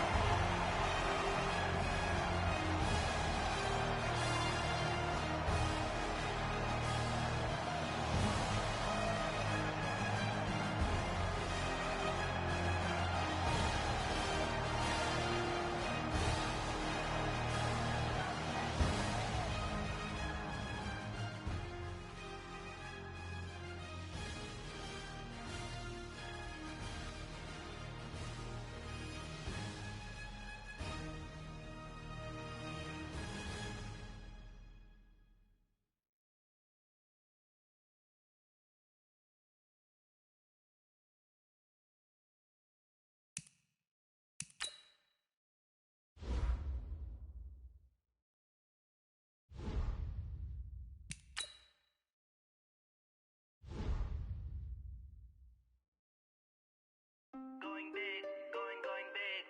Going big, going big.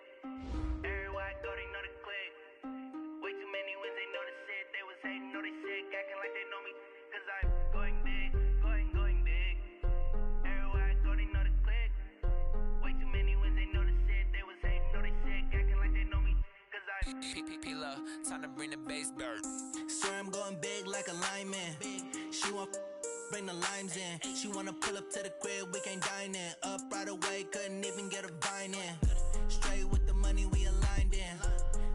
Everywhere I go, they know the click. Way too many wins, they know the shit. They was hating, know they sick, acting like they know me. Cause I'm going big, going big. Everywhere I go, they know the click. Way too many wins, they know the shit. They was hating, know they sick, acting like they know me. Cause I'm P-P-P-Lo, time to bring the bass bird. Swear I'm going big like a lineman. She want bring the limes in. She wanna pull up to the crib, we can't dine in. Up right away, couldn't even get a vine in. Straight with the money, we aligned in.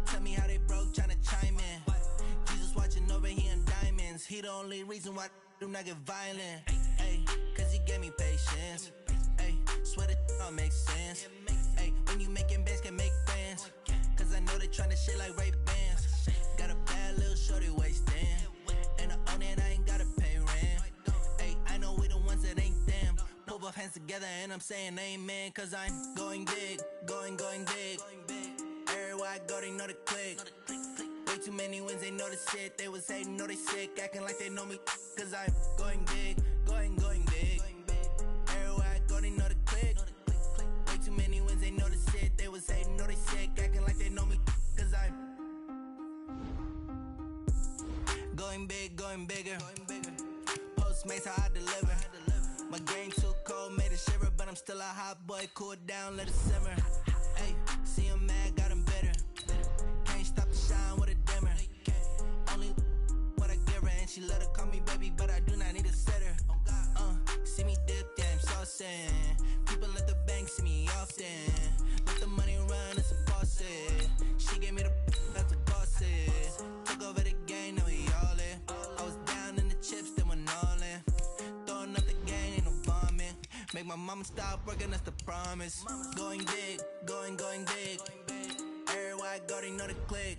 Tell me how they broke, tryna chime in. Jesus watching over here in diamonds. He the only reason why I do not get violent. Ay, cause he gave me patience. Ay, swear that all makes sense. Ay, when you making bands, can make friends. Cause I know they tryna shit like Ray-Bans. Got a bad little shorty wasting. And I own it, I ain't gotta pay rent. Ay, I know we the ones that ain't them. Pull both hands together and I'm saying amen. Cause I'm going big, going big. Everywhere I go, they know the click. Way too many wins, they know the shit. They was hating, know they sick, acting like they know me. Cause I'm going big, going big. Everywhere I go, they know the click. Way too many wins, they know the shit. They was hating, know they sick, acting like they know me. Cause I'm going big, going bigger. Postmates how I deliver. My game too cold, made it shiver, but I'm still a hot boy. Cool it down, let it simmer. Hey, see him mad, got him bitter. Can't stop the shine with a dimmer. Only what I give her, and she let her call me baby, but I do not need a sitter. See me dip, yeah, I'm saucing. People at the bank see me often. Let the money run, it's a boss. She gave me the that's a boss. Took over the game, now we all in. I was down in the chips, then went all in. Throwing up the game, ain't no bombing. Make my mama stop working, that's the promise. Going big, going big. Everywhere I go, they know the click.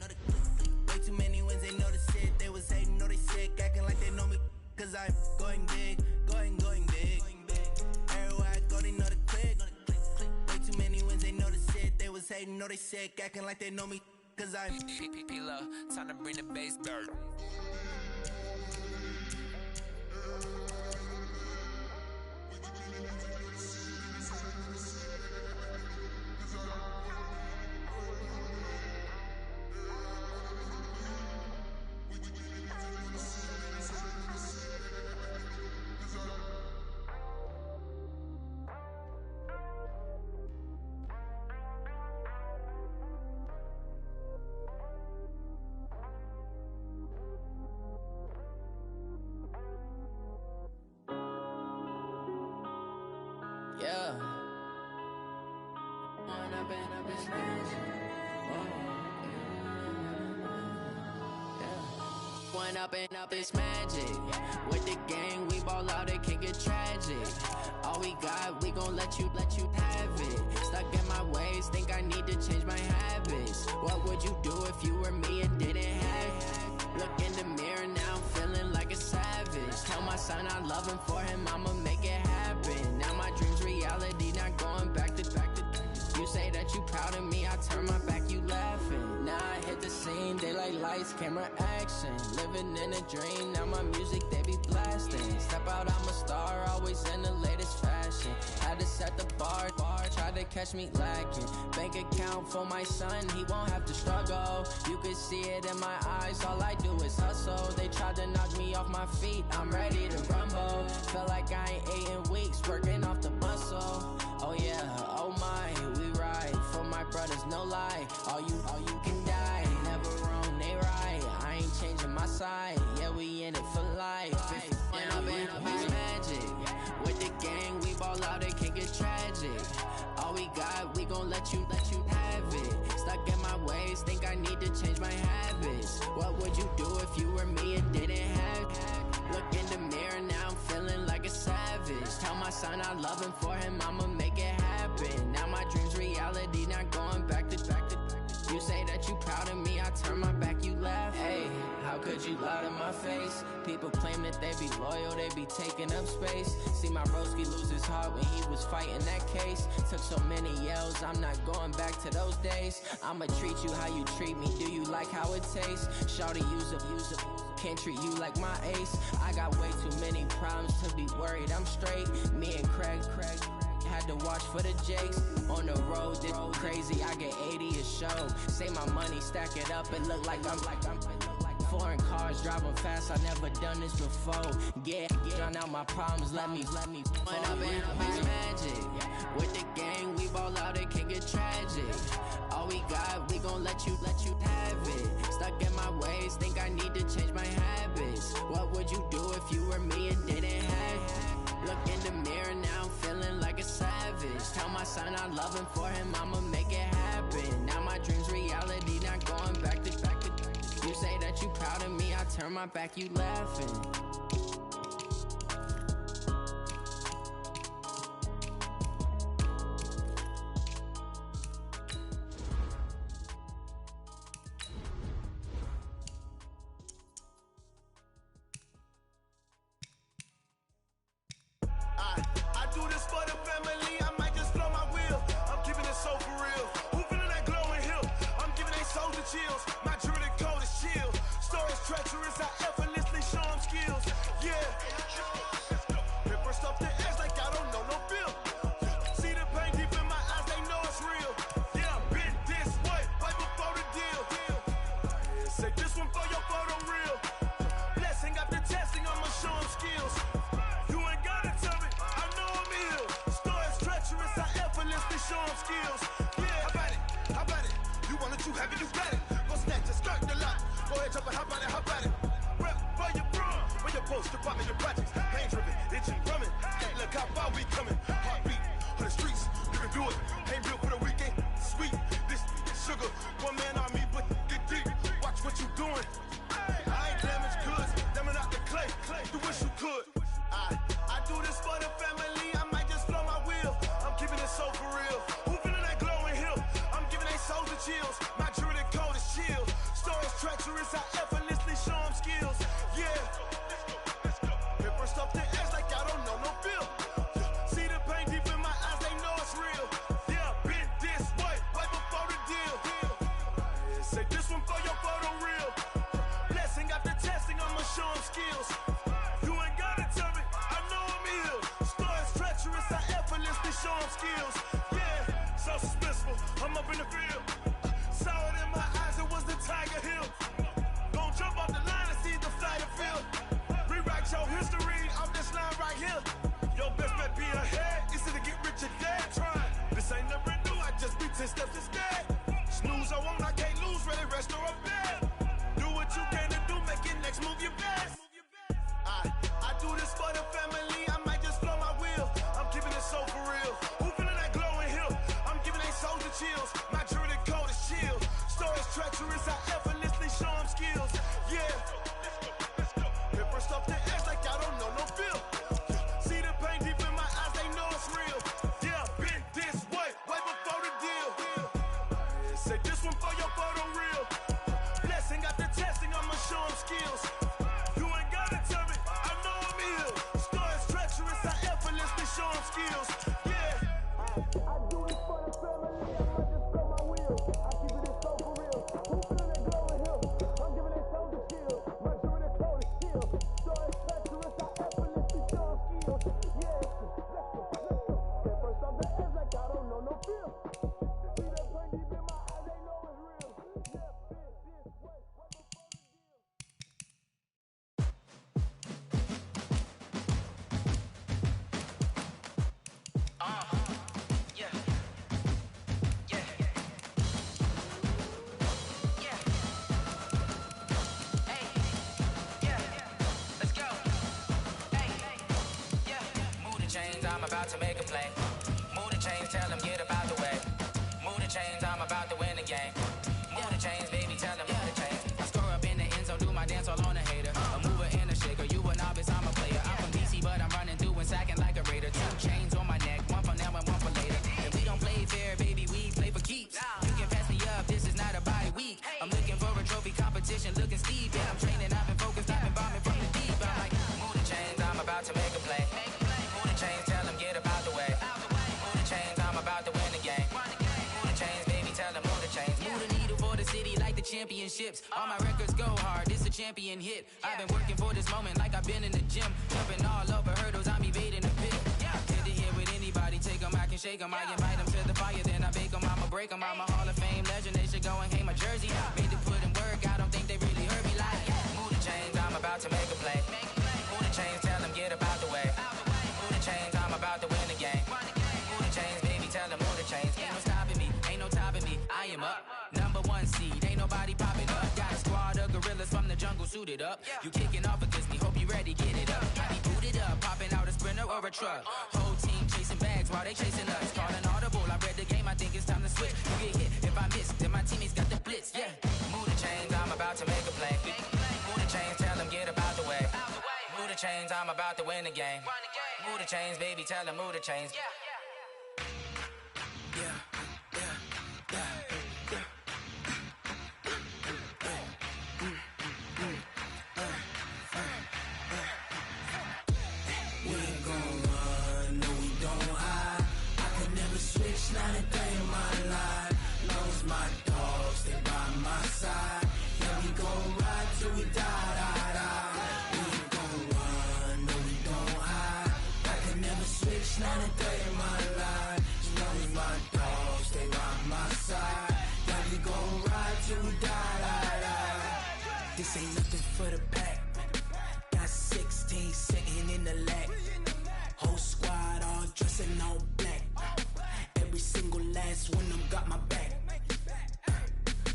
Way too many wins, they know the shit. They was hating, know they sick, acting like they know me. cause I'm going big, going big. Everywhere I go, they know the click. Way too many wins, they know the shit. They was hating, know they sick, acting like they know me, cause I'm P-Lo, time to bring the bass dirt. Yeah. One up and up is magic. With the gang, we ball out, it can get tragic. All we got, we gon' let you have it. Stuck in my ways, think I need to change my habits. What would you do if you were me and didn't have it? Look in the mirror now, I'm feeling like a savage. Tell my son I love him, for him I'ma make it happen. Now my dream's reality, not going back to. You say that you proud of me, I turn my back, you laughing. Now I hit the scene, daylight lights, camera action. Living in a dream, now my music, they be blasting. Step out, I'm a star, always in the latest fashion. Had to set the bar, try to catch me lacking. Bank account for my son, he won't have to struggle. You can see it in my eyes, all I do is hustle. They tried to knock me off my feet, I'm ready to rumble. Feel like I ain't ate in weeks, working off the muscle. Oh yeah, oh my, we ride for my brothers, no lie. All you can die, never wrong, they right. I ain't changing my side, yeah, we in it for life. If up is magic. With the gang, we ball out, it can get tragic. All we got, we gon' let you have it. Stuck in my ways, think I need to change my habits. What would you do if you were me and didn't have it? Look in the mirror now, I'm feeling like a savage. Tell my son I love him, for him I'ma make it happen. Now my dream's reality, not going back to. You say that you proud of me, I turn my back, you laugh. Hey, how could you lie to my face? People claim that they be loyal, they be taking up space. See my broski lose his heart when he was fighting that case. Took so many yells, I'm not going back to those days. I'ma treat you how you treat me, do you like how it tastes? Shawty, use up. Can't treat you like my ace. I got way too many problems to be worried, I'm straight. Me and Craig had to watch for the Jakes. On the road, this crazy, I get 80 a show. Say my money, stack it up, it look like I'm foreign cars, driving fast, I never done this before. Get drown out my problems, let me One up is magic. With the gang, we ball out, it can get tragic. All we got, we gon' let you have it. Stuck in my ways, think I need to change my habits. What would you do if you were me and didn't have it? Look in the mirror now, I'm feeling like a savage. Tell my son I love him, for him I'ma make it happen. Now my dream's reality, not going back to. You say that you proud of me, I turn my back, you laughing. I do this for the family, I might just blow my wheel. I'm keeping it so for real. Who feeling that glowing hill? I'm giving they souls the chills. My jewelry code is chill. Stories treacherous, I effortlessly show them skills. Yeah. Ripper stuff the edge like I don't know no bill. See the pain deep in my eyes, they know it's real. Yeah, I've been this way, right before the deal. Say this one for your photo real. Blessing after testing, I'ma show them skills. You ain't gotta tell me, I know I'm ill. Stories treacherous, I effortlessly show them skills. Yeah, how about it? You want it, you have it, you got it. Go snatch it, skirt the lot. Go ahead, jump it, how about it? Rep for your bro, where your post, your partner, your projects. Pain driven, itching, drumming. Hey, look how far we coming. Heartbeat for the streets, you can do it. Ain't built for the weekend, sweet. This sugar, one man army, but get deep. Watch what you doing. I ain't damaged goods, damn it out the clay. You wish you could. I do this for the family, I might just blow my wheel. I'm keeping it so for real. Who feeling that glowing hill? I'm giving they souls the chills. My jewelry code is chill. Stories treacherous, I effortlessly show them skills. Yeah. Yeah, so suspenseful. I'm up in the field. Saw it in my eyes, it was the Tiger Hill. Gon' jump off the line and see the flight of field. Rewrite your history off this line right here. Your best bet be ahead. It's to get rich or dead trying. This ain't never new, I just be 10 steps instead. Snooze I won't, I can't lose, ready, rest or a bed. Do what you can to do, make your next move your best. I do this for the family, I might just blow my wheel. I'm keeping it so for real. Who feeling that glowing hill? I'm giving they soldier chills. My jury code is chill. Stories treacherous, I effortlessly show them skills. Yeah, hit first off the edge like I don't know no feel. See the pain deep in my eyes, they know it's real. Yeah, been this way before the deal. Say this one for your photo reel. Blessing got the testing, I'ma show them skills. You ain't gotta tell me, I know I'm ill. Stories treacherous, I effortlessly show them skills. Yeah, I do it for the family, I might just blow my wheel. I keep it so for real. Who feeling that glowing hill? I'm giving they soldier chills. My jury code is chill. Stories treacherous, I effortlessly show them skills. Yeah, let's go. Hit first off the edge like I don't know no feel. See that pain deep in my eyes, they know it's real. Yeah, been this way before the deal. I'm about to make a play. Move the chains, tell them get about the way. Move the chains, I'm about to win the game. Move the chains, baby, tell them move the chains. I score up in the end zone, do my dance all on a hater. A mover and a shaker, you a novice, I'm a player. I'm from DC, but I'm running through and sacking like a raider. 2 chains on my neck, one for now and one for later. And we don't play fair, baby, we play for keeps. You can pass me up, this is not a bye week. I'm looking for a trophy competition, looking steep. Yeah, I'm training, I've been focused, I've been bombing from the deep. I'm like, move the chains, I'm about to make a play. Move the chains, tell them get about the way. Move the chains, I'm about to win the game. Move the chains, baby, tell them move the chains. Move the needle for the city like the championships. All my records go hard, it's a champion hit. I've been working for this moment like I've been in the gym. Jumping all over hurdles, I'm evading the pit. Head to head with anybody, take them, I can shake them. I invite them to the fire, then I bake them, I'ma break them. I'm a Hall of Fame legend, they should go and hang my jersey. Made to put in work, I don't think they really heard me like. Move the chains, I'm about to make a play. Move the chains, tell them get about the way. Move the chains, I'm about to win the game. Move the chains, baby, tell them move the chains. Ain't no stopping me, ain't no topping me. I am up, #1 seed, ain't nobody popping up. Got a squad of gorillas from the jungle suited up. You kicking off against me, hope you ready, get it up. I be booted up, popping out a sprinter or a truck. Whole team chasing bags while they chasing us. Calling audible, I read the game, I think it's time to switch. You get hit, if I miss, then my teammates got the blitz, yeah. Move the chains, I'm about to make a play. Move the chains, tell them get about the way. Move the chains, I'm about to win the game. Move the chains, baby, tell them move the chains. We ain't gon' run, no we don't hide. I could never switch, not a day in my life. Long as my dogs, they by my side. Yeah, we gon' ride till we die, die, die. We ain't gon' run, no we don't hide. I could never switch, not a day in my life. As long as my dogs, they by my side. Yeah, we gon' ride till we die, die, die. This ain't nothing for the pack. Got 16 sitting in the lag. Whole squad all dressed in all black. Every single last one of them got my back.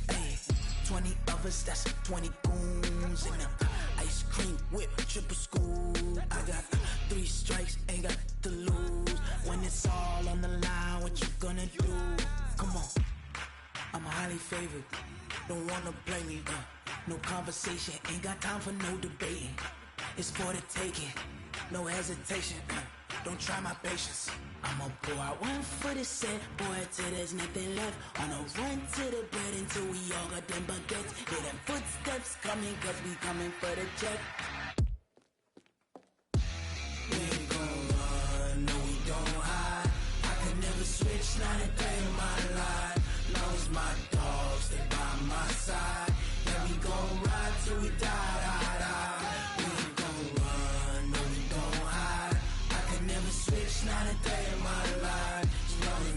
Hey, 20 of us, that's 20 goons in the ice cream whip, triple scoop. I got 3 strikes, ain't got to lose. When it's all on the line, what you gonna do? Come on, I'm highly favored. Don't wanna blame me. No conversation, ain't got time for no debating. It's for the taking, no hesitation. Don't try my patience. I'ma pour out one for the set, boy, till there's nothing left. On a run to the bread until we all got them baguettes. Hear them footsteps coming, cause we coming for the check. We ain't gon' run, no we don't hide. I could never switch, not a day in my life. Long as my dogs, they by my side. Yeah, we gon' ride till we die, die, die. We ain't gon' run, no we don't hide. I could never switch, not a day in my life. As long as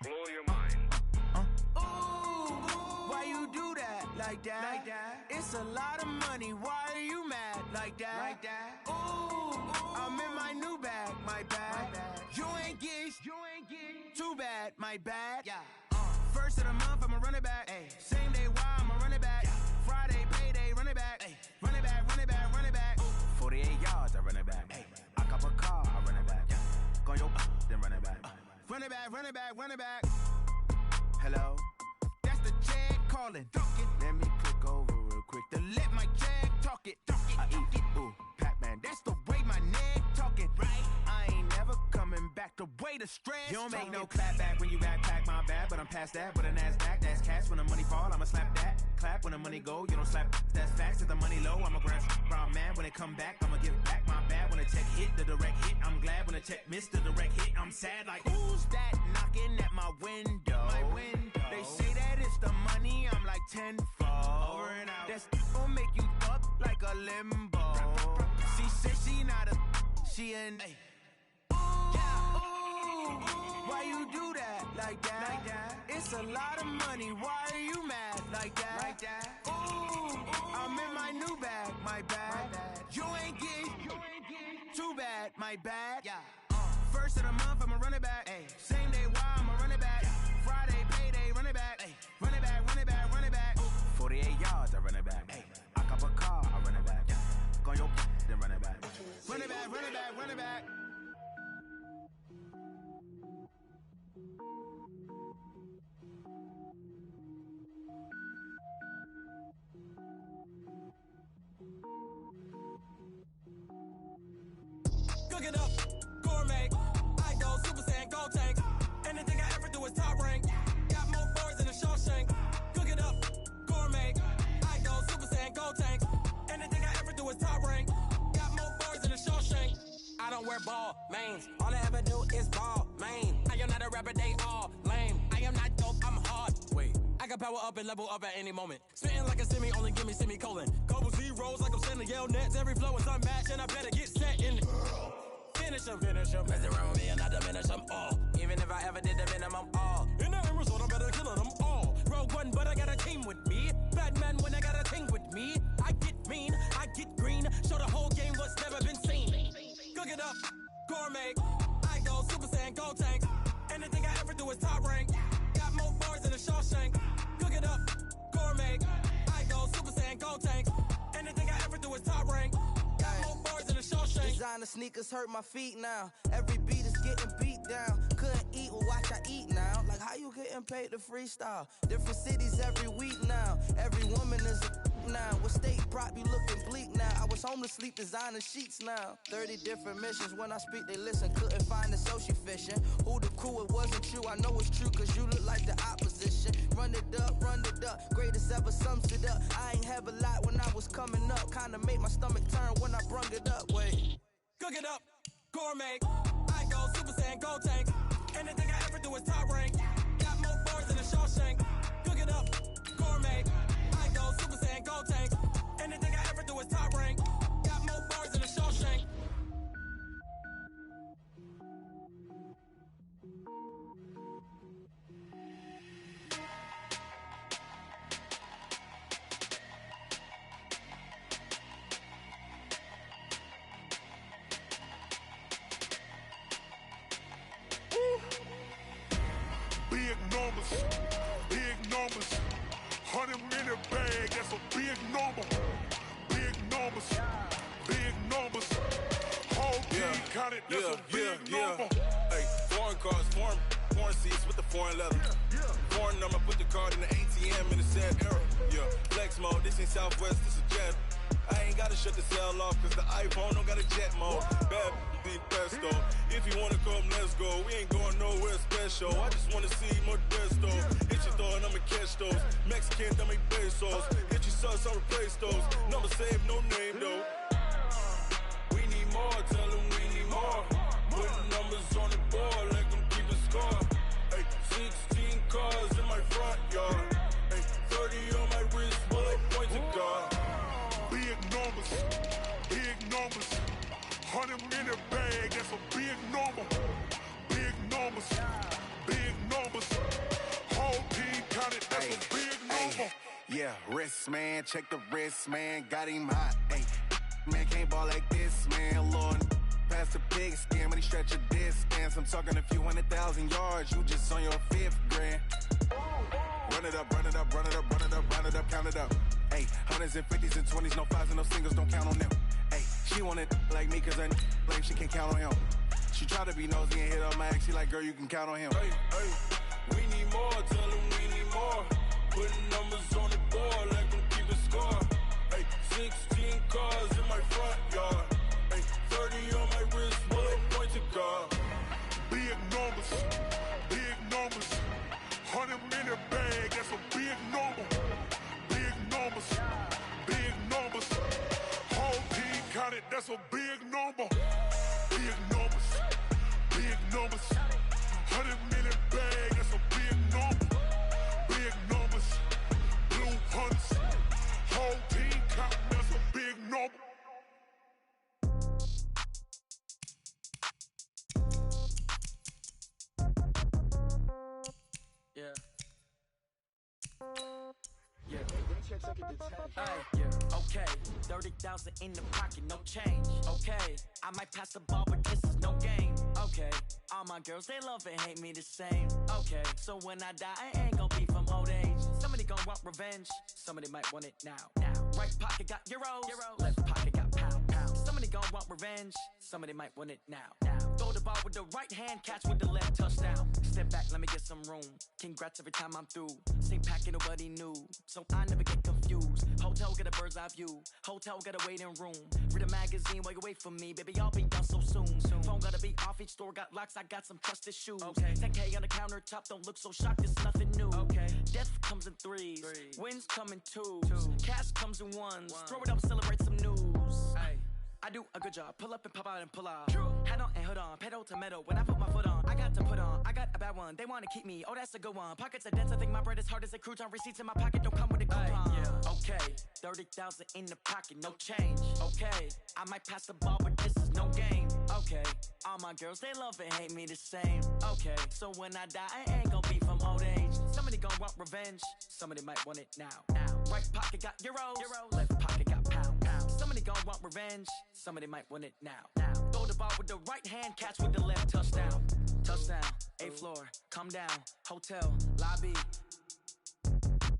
blow your mind. Ooh, why you do that like that? It's a lot of money. Why are you mad like that? Ooh, I'm in my new bag, my bad. You ain't get too bad, my bad. Yeah. First of the month, I'ma run it back. Ay. Same day, why I'ma run it back. Friday, payday, run it back. Ay. Run it back, run it back, run it back. 48 yards, I run it back. Ay. I cop a car, I run it back. Go your then run it back. Run it back, run it back, run it back. Hello? That's the check calling. Let me click over real quick to let my check talk it. I eat it, ooh, Pac-Man. That's the way my neck talking. Right? I ain't never coming back the way the stress. You don't make no clap back when you backpack, my bad. But I'm past that with a NASDAQ. That's cash when the money fall, I'ma slap that. Clap when the money go, you don't slap. That's facts. If the money low, I'ma grab brown man. When it come back, I'ma give back my bad. When the check hit, the direct hit. I'm glad when the check missed the direct hit. I'm sad like, who's that knocking at my window? My window. They say that it's the money, I'm like tenfold. Over and out. That's gon' make you up like a limbo. She said she not a, she an. Why you do that like that? It's a lot of money. Why are you mad like that? Ooh, I'm in my new bag, my bad. You ain't get too bad, my bad. Yeah. First of the month, I'ma run it back. Ay. Same day, why I'ma run it back. Friday, payday, run it back. Ay. Run it back, run it back, run it back. 48 yards, I run it back. Ay. I cop a car, I run it back. Go your then run it back. Run it back, run it back, run it back. Cook it up, gourmet. I go Super Saiyan, gold tank. Anything I ever do is top rank. Got more boys in the Shawshank. Cook it up, gourmet. I go Super Saiyan, gold tank. Anything I ever do is top rank. Got more boys in the Shawshank. I don't wear ball mains. All I ever do is ball main. I am not a rapper, they all lame. I am not dope, I'm hard. Wait, I can power up and level up at any moment. Spitting like a semi, only give me semicolon. Couple zeros like I'm sending yell nets. Every flow is unmatched and I better get set in. Finish him. Mess around with me and I diminish them all. Even if I ever did the minimum, all. In the end result, I'm better killing them all. Rogue One, but I got a team with me. Batman when I got a team with me. I get mean, I get green. Show the whole game what's never been seen. Cook it up, gourmet. I go Super Saiyan, gold tank. Anything I ever do is top rank. Got more bars in the Shawshank. Cook it up, gourmet. I go Super Saiyan, gold tank. Anything I ever do is top rank. Got more bars in the Shawshank. Designer sneakers hurt my feet now. Every beat is getting beat down. Couldn't eat, well watch I eat now. Like how you getting paid to freestyle? Different cities every week now. Every woman is a now. What state prop you looking bleak now? I was home to sleep designer sheets now. 30 different missions. When I speak they listen. Couldn't find it so she fishing. Who the crew, it wasn't you. I know it's true cause you look like the opposition. Run it up, greatest ever sums it up. I ain't have a lot when I was coming up. Kinda made my stomach turn when I brung it up. Wait. Cook it up, gourmet. I go Super Saiyan, gold tank. Anything I ever do is top rank. Got more bars in the Shawshank. Cook it up, gourmet. I go Super Saiyan, gold tank. Anything I ever do is top rank. Got more bars in the Shawshank. Big numbers, 100 in a bag, that's a big number. Big numbers, whole team counted, that's a big number. Hey, foreign cars, foreign seats with the foreign leather. Foreign number, put the card in the ATM in the sad era. Yeah, flex mode, this ain't Southwest, this is Jet. I ain't gotta shut the cell off, cause the iPhone don't got a jet mode. Bad be pesto. If you wanna come, let's go. We ain't going nowhere special. I just wanna see more pesto. Hit your thought, I'ma catch those. Mexican, dummy pesos. Hit your sauce, I'll replace those. Number saved, no name though. We need more, tell them we need more. Putting numbers on the board, like them keep a score. Hey, 16 cars in my front yard. Hey, 30 on my wrist, while I point to God. Big numbers, 100 in a bag, that's a big number. Big numbers, Yeah, wrist, man, check the wrist, man, got him hot. Hey, man, can't ball like this, man, Lord. Pass the pig skin, but he stretch a distance. I'm talking a few 100,000 yards, you just on your 5th grand. Run it up, run it up, run it up, run it up, run it up, count it up. Hey, 100s and 50s and 20s, no 5s and no singles, don't count on them. Hey, she want it like me, cause her like she can count on him. She try to be nosy and hit up my ex, she like, girl, you can count on him. Hey, hey, we need more, tell them we need more. Putting numbers on the board like I'm keeping score. Hey, 16 cars in my front yard. Hey, 30 on my wrist, bullet pointed guard. Big numbers, 100 minute bag, that's a big number. Big numbers, whole team counted, that's a big number. Big numbers, 100 minute bag, that's a big number. Big numbers, blue hunts, whole team counting, that's a big number. Yeah. Yeah, okay, 30,000 in the pocket, no change. Okay, I might pass the ball, but this is no game. Okay, all my girls, they love and hate me the same. Okay, so when I die, I ain't gon' be from old age. Somebody gon' want revenge, somebody might want it now. Right pocket got euros, left pocket got pound. Somebody gon' want revenge, somebody might want it now. Throw the ball with the right hand, catch with the left, touchdown. Step back, let me get some room. Congrats every time I'm through. Same packet, nobody knew, so I never get confused. Hotel get a bird's eye view, hotel got a waiting room. Read a magazine while you wait for me, baby, I'll be done so soon. Phone gotta be off, each store got locks, I got some trusted shoes. 10K on the countertop, don't look so shocked, it's nothing new. Death comes in threes, wins come in twos, cash comes in ones. Throw it up, celebrate some news. I do a good job, pull up and pop out and pull out. Head on and hood on, pedal to metal. When I put my foot on, I got to put on. I got a bad one, they wanna keep me, oh that's a good one. Pockets are dense, I think my bread is hard as a crouton. Receipts in my pocket don't come with a coupon. Okay, 30,000 in the pocket, no change. Okay, I might pass the ball, but this is no game. Okay, all my girls, they love and hate me the same. Okay, so when I die, I ain't gon' be from old age. Somebody gon' want revenge, somebody might want it now. Right pocket got euros, left pocket got pound. Somebody gon' want revenge, somebody might want it now. Throw the ball with the right hand, catch with the left, touchdown. Touchdown, 8th floor, come down, hotel, lobby.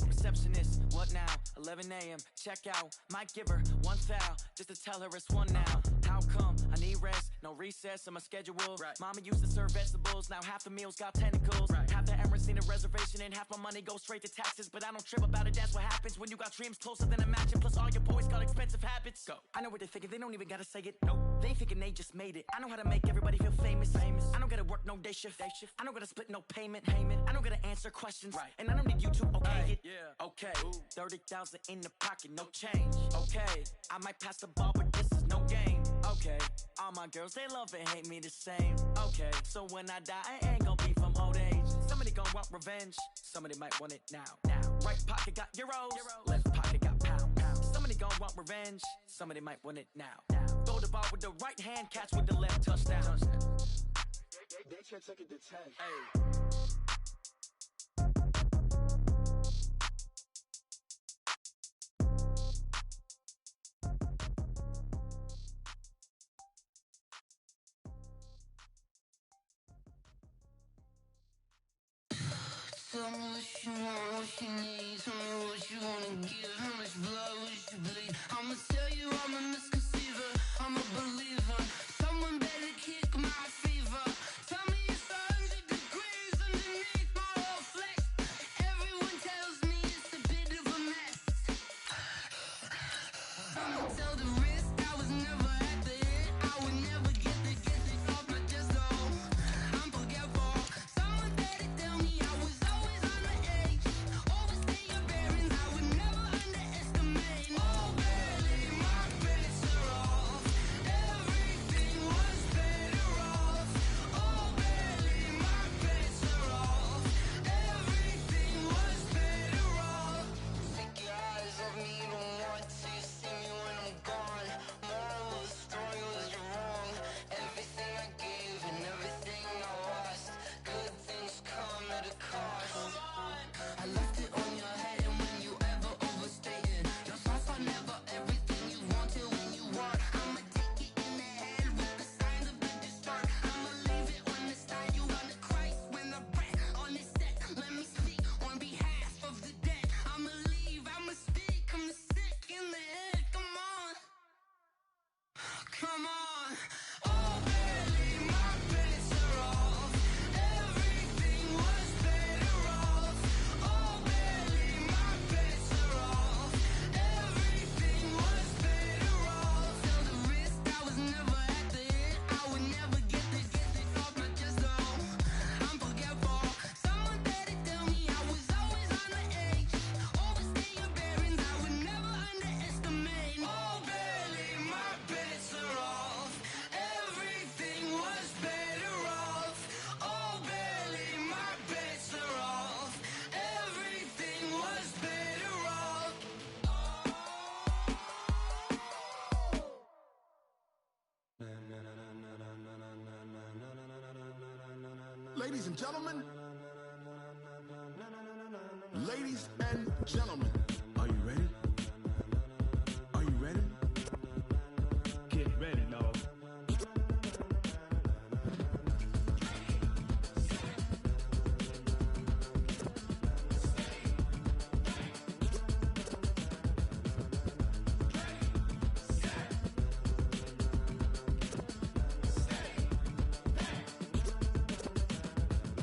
Receptionist, what now? 11 a.m., check out. Might give her one foul, just to tell her it's one now. How come? I need rest, no recess in my schedule. Mama used to serve vegetables, now half the meals got tentacles. Half the Emirates need a reservation and half my money goes straight to taxes. But I don't trip about it, that's what happens when you got dreams closer than a match. And plus all your boys got expensive habits. Go. I know what they're thinking, they don't even gotta say it. Nope. They thinking they just made it. I know how to make everybody feel famous. I don't gotta work no day shift. I don't gotta split no payment. I don't gotta answer questions. And I don't need you to okay it. Okay, 30,000 in the pocket, no change. Okay, I might pass the ball, but this is no game. Okay, all my girls, they love and hate me the same. Okay, so when I die, I ain't gon' be from old age. Somebody gon' want revenge, somebody might want it now. Right pocket got euros, left pocket got pound. Somebody gon' want revenge, somebody might want it now. Throw the ball with the right hand, catch with the left, touchdown. They can't take it to 10. Tell me what you want, what you need. Tell me what you wanna give. How much blood would you bleed? I'ma tell you I'm a misconceiver. I'm a believer. Someone better kick my fever. Tell me it's 100 degrees underneath my whole flesh. Everyone tells me it's a bit of a mess. I'ma tell the risk I was never at the end. I would never get it off my chest though. I'm forgetful. Someone better tell me I was always on the edge. Overstay your bearings, I would never underestimate. Oh baby, my credits are off. Everything was better off. Ladies and gentlemen. Ladies and gentlemen. Are you ready? Are you ready? Get ready, y'all.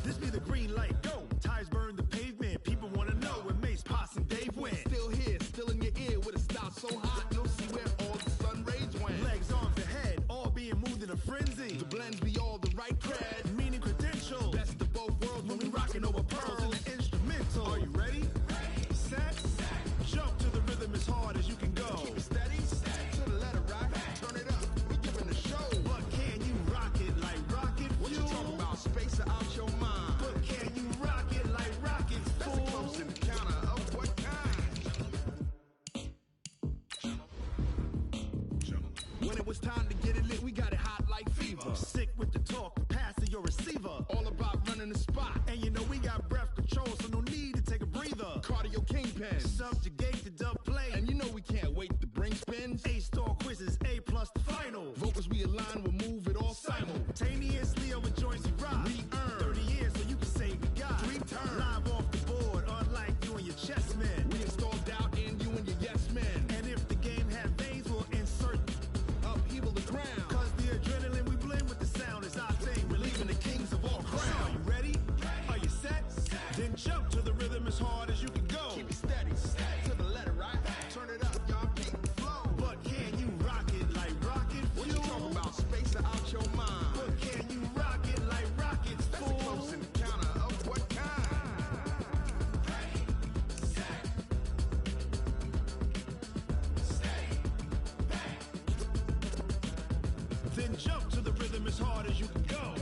This be the green light, go. Ties burn the pavement. People want to know where Mace, Poss, and Dave went. Still here, still in your ear with a style so hot. No see where all the sun rays went. Legs, arms, and head, all being moved in a frenzy. The blends be all the right cred, meaning credentials. Best of both worlds when we rocking over pearls in the instrumental. Are you ready? Set. Jump to the rhythm as hard as you can go. Keep it steady. To the letter, right? Turn it up. We giving the show. But can you rock it like rocket fuel? What you talking about? Space out your mind. But can you rock it like rockets, fool? That's a close encounter of what kind? When it was time to get it lit, we got it hot like fever. Sick with the talk, pass to your receiver. All about running the spot. And you know we got breath control, so no need to take a breather. Cardio kingpin, subjugate the dub play. And you know we can't wait to bring spins. A-star quizzes, A+ the final. Vocals we align, we'll move it all simultaneously over joints we rock. We earn 30 years, so you can say we got 3 turns. Live off the board, unlike you and your chess men. We install doubt in you and your yes men. And if the game had veins, we'll insert upheaval the ground. Cause the adrenaline we blend with the sound is our thing. Relieving the kings of all crowns. So are you ready? Are you set? Then jump to the rhythm as hard as you can go. Keep it steady. To the letter, right? Turn it up, y'all peak the flow. But can you rock it like rocket fuel? What you talking about? Space out your mind. But can you rock it like rockets, fool? That's a close encounter of what kind? Then jump to the rhythm as hard as you can go.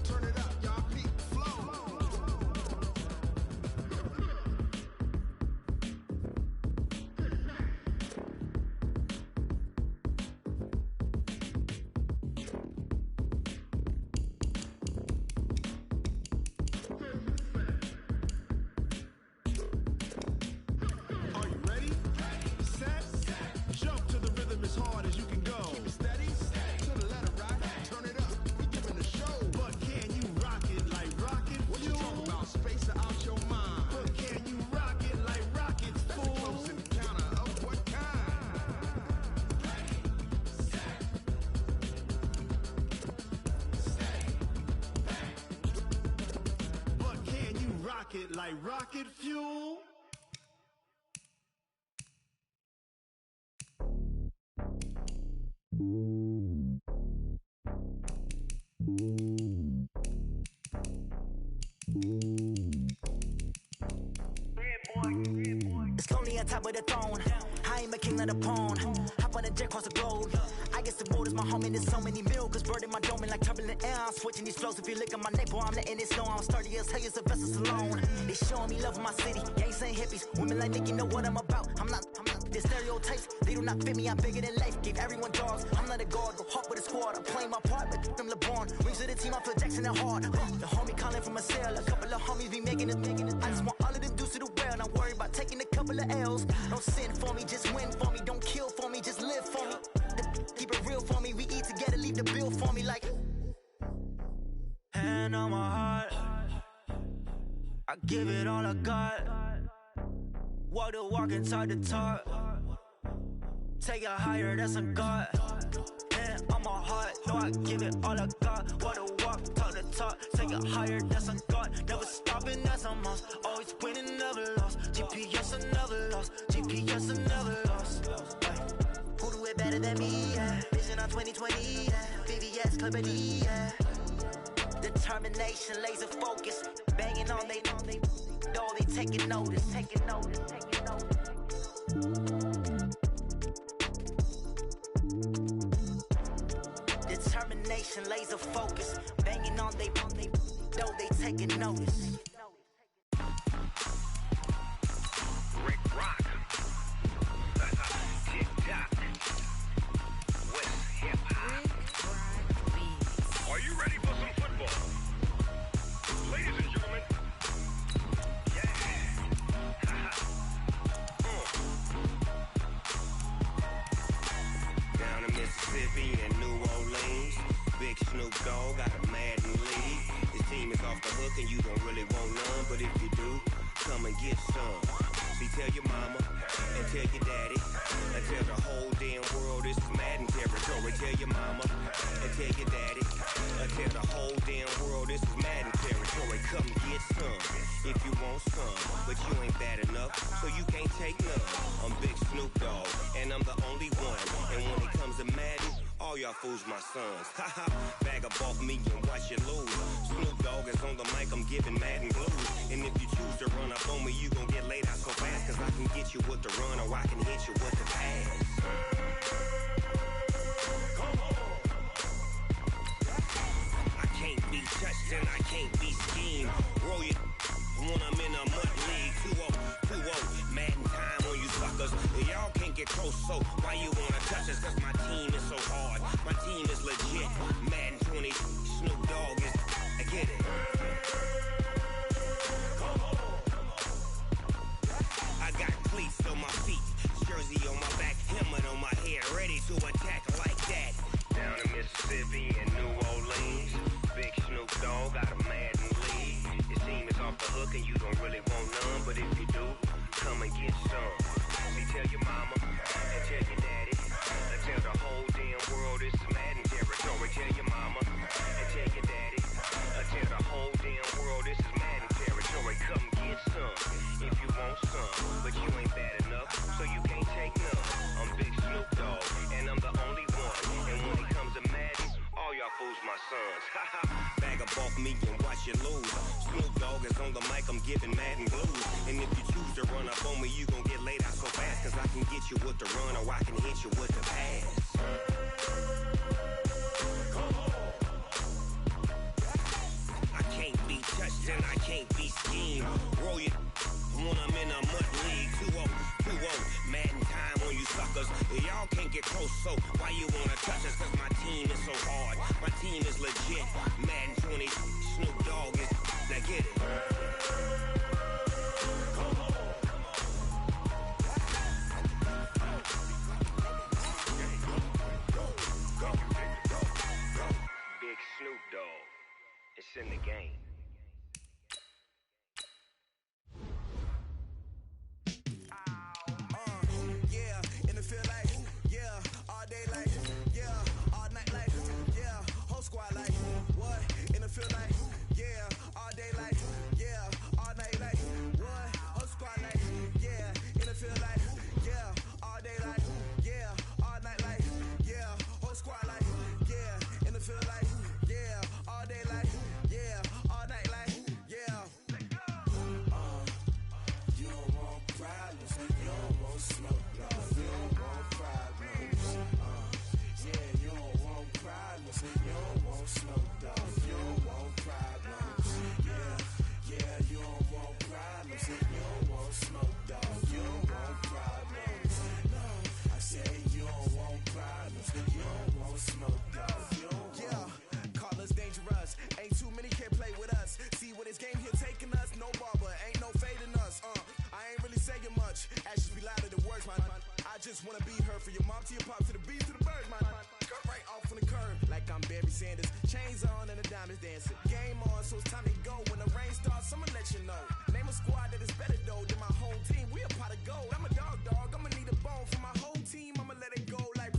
Turn it up, y'all peak the flow. Are you ready? Set. Jump to the rhythm as hard as you can go. Keep it steady. To the letter, right? Turn it up. We giving the show. But can you rock it like rocket fuel? What you talking about? Space out your mind. But can you rock it like rockets, fool? That's a close encounter of what kind? But can you rock it like rocket fuel? It's lonely on top of the throne. I ain't a king of the pawn. Hop on a jet across the globe. I guess the road is my home and there's so many milkers bird in my dome and like turbulent air. I'm switching these flows. If you look at my neck, boy, I'm letting it snow. I'm sturdy as hell as a vessel alone. They showing me love in my city. Gangs ain't hippies. Women like Nick, you know what I'm about. I'm not. The stereotypes, they do not fit me. I'm bigger than life. Gave everyone dogs. I'm not a guard. Go hawk with a squad. I'm playing my part, but them LeBron. Rings to the team. I feel Jackson and hard. The homie calling from a cell. A couple of homies be making it. I just want all of them dudes to do well. Not worry about taking a couple of L's. Don't sin for me, just win for me. Don't kill for me, just live for me. Keep it real for me. We eat together, leave the bill for me like. Hand on my heart. I give it all I got. Walk the walk and talk the talk. Take it higher, that's a God. Hand on my heart, no, I give it all I got. Walk the walk, talk the talk. Take it higher, that's a God. Never stopping, that's a must. Always winning, never lost. GPS, I never lost. GPS, I never lost. Who do it better than me? Yeah. Vision on 2020, yeah. VVS, Clippity, yeah. Determination, laser focus. Banging on they door, they taking notice. Taking notice, taking notice. Determination, laser focus. Banging on they door, they taking notice. Rick Rock. TikTok. West Hip Hop. Are you ready for some don't really want none, but if you do, come and get some. See, tell your mama and tell your daddy and tell the whole damn world this is Madden territory. Tell your mama and tell your daddy and tell the whole damn world this is Madden territory. Come get some if you want some, but you ain't bad enough, so you can't take none. I'm Big Snoop Dogg, and I'm the only one. And when it comes to Madden, all y'all fools my sons. Haha, bag up off me and watch you lose. Snoop Dogg is on the mic, I'm giving Madden blues. And if you choose to run up on me, you gon' get laid out so fast, cause I can get you with the run or I can hit you with the pass. Come on. I can't be touched and I can't be schemed. Roll you when I'm in a mud league. 2-0, Madden time on you suckers. Y'all can't get close, so why you wanna touch us? Cause my team is so hard, my team is legit. Madden 20, Snoop Dogg is, I get it. Come on. I got cleats on my feet, jersey on my back, helmet on my head, ready to attack like that. Down in Mississippi and New Orleans, Big Snoop Dogg got a Madden lead. Your team is off the hook and you don't really want none, but if you do, come and get some. See, tell your mama and tell your daddy and tell the whole damn world this is Madden territory. Tell your mama and tell your daddy and tell the whole damn world this is Madden territory. Come get some if you want some, but you ain't bad enough, so you can't take none. I'm Big Snoop Dogg, and I'm the only one. And when it comes to Madden, all y'all fools my sons. Bag up off me and watch you lose. Snoop Dogg is on the mic, I'm giving Madden blues. And if you choose to run up on me, you gon' get laid out so fast, cause I can get you with the run or I can hit you with the pass. Come on. I can't be touched and I can't be schemed. Roll you when I'm in a mud league. 2-0, Madden time on you suckers. Y'all can't get close, so why you wanna touch us? Cause my team is so hard, my team is legit. Madden 20, Snoop Dogg is, now get it. Come on. Big Snoop Dogg, it's in the game. Yeah, in the field like, yeah, all day like, yeah, all night like, yeah, whole squad like, what? In the field like, yeah, all day like, yeah, all night like, what? Whole squad like, yeah, in the field like, yeah, all day like, yeah, all night like, yeah, whole squad like, yeah, in the field like, yeah, all day like, yeah, all night like, yeah. You don't want problems, you don't want smoke, no, you don't want problems. Yeah, you don't want problems, you don't want smoke, dog, you don't want problems. Yeah, you don't want problems, you don't want smoke, dog, you don't want problems. No, I say you don't want problems, you don't want smoke, dog, you don't want. Yeah, call us dangerous, ain't too many can play with us. See what this game here taking us, no barber, ain't no fading us. I ain't really saying much, actions be louder than words, man. I just wanna be heard, for your mom to your pop, to the beat, to the birds, man. Cut right off on the curb, like I'm Barry Sanders. Chains on and the diamonds dancing. Game on, so it's time to go. When the rain starts, I'ma let you know. Name a squad that is better though than my home team. We a pot of gold. I'm a dog, I'ma need a bone for my whole team. I'ma let it go like,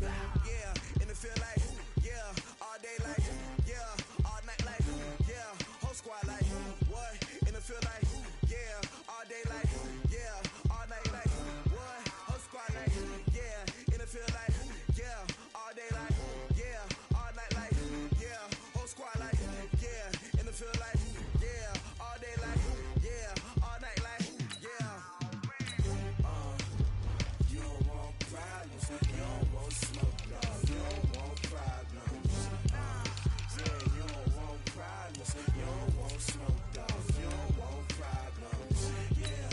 yeah, in the field like, yeah, all day like, yeah, all night like, yeah, whole squad like, what? In the field like, yeah, all day like, yeah, all night like, what? Whole squad like, yeah, in the field like, yeah, all day like, yeah, all night like, yeah, whole squad like, yeah, in the field like, yeah, all day like, yeah, all night like, yeah. You don't want problems, you don't want smoke, no, you don't want problems. Yeah, you don't want problems, you don't want smoke, dog, you don't want problems. Yeah,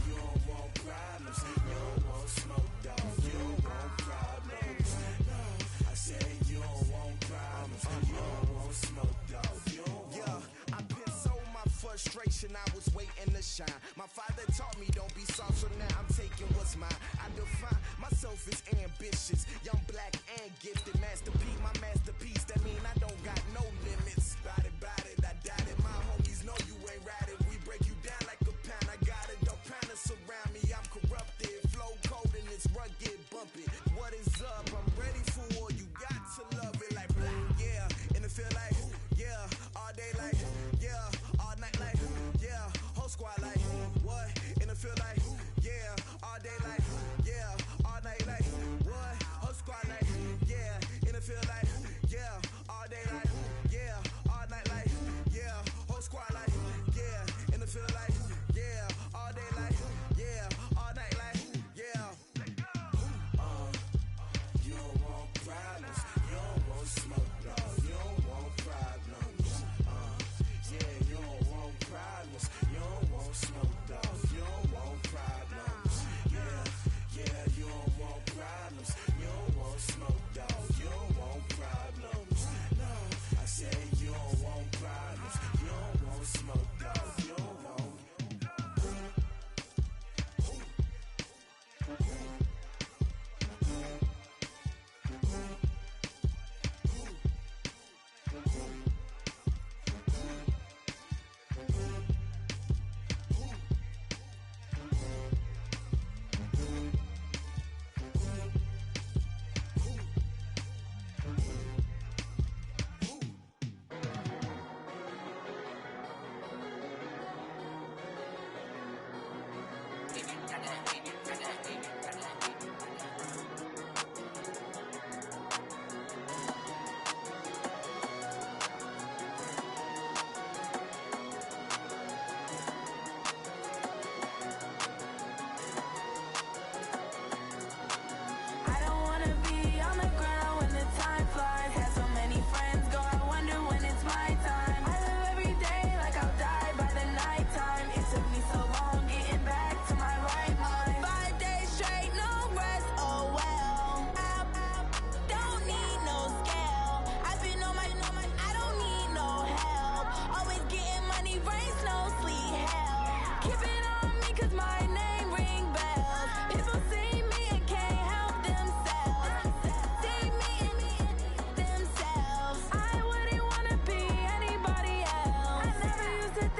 you don't want problems, you don't want smoke, dog, you don't want problems. No, I say you don't want problems, you don't want smoke, dog, you don't want. Yeah, I put so my frustration, I was waiting to shine. My father taught me don't be soft, so now I'm taking what's mine. I define myself as ambitious, young, black, and gifted. Masterpiece, my masterpiece, that mean I don't got no limits. Bout it, I doubt it. My homies know you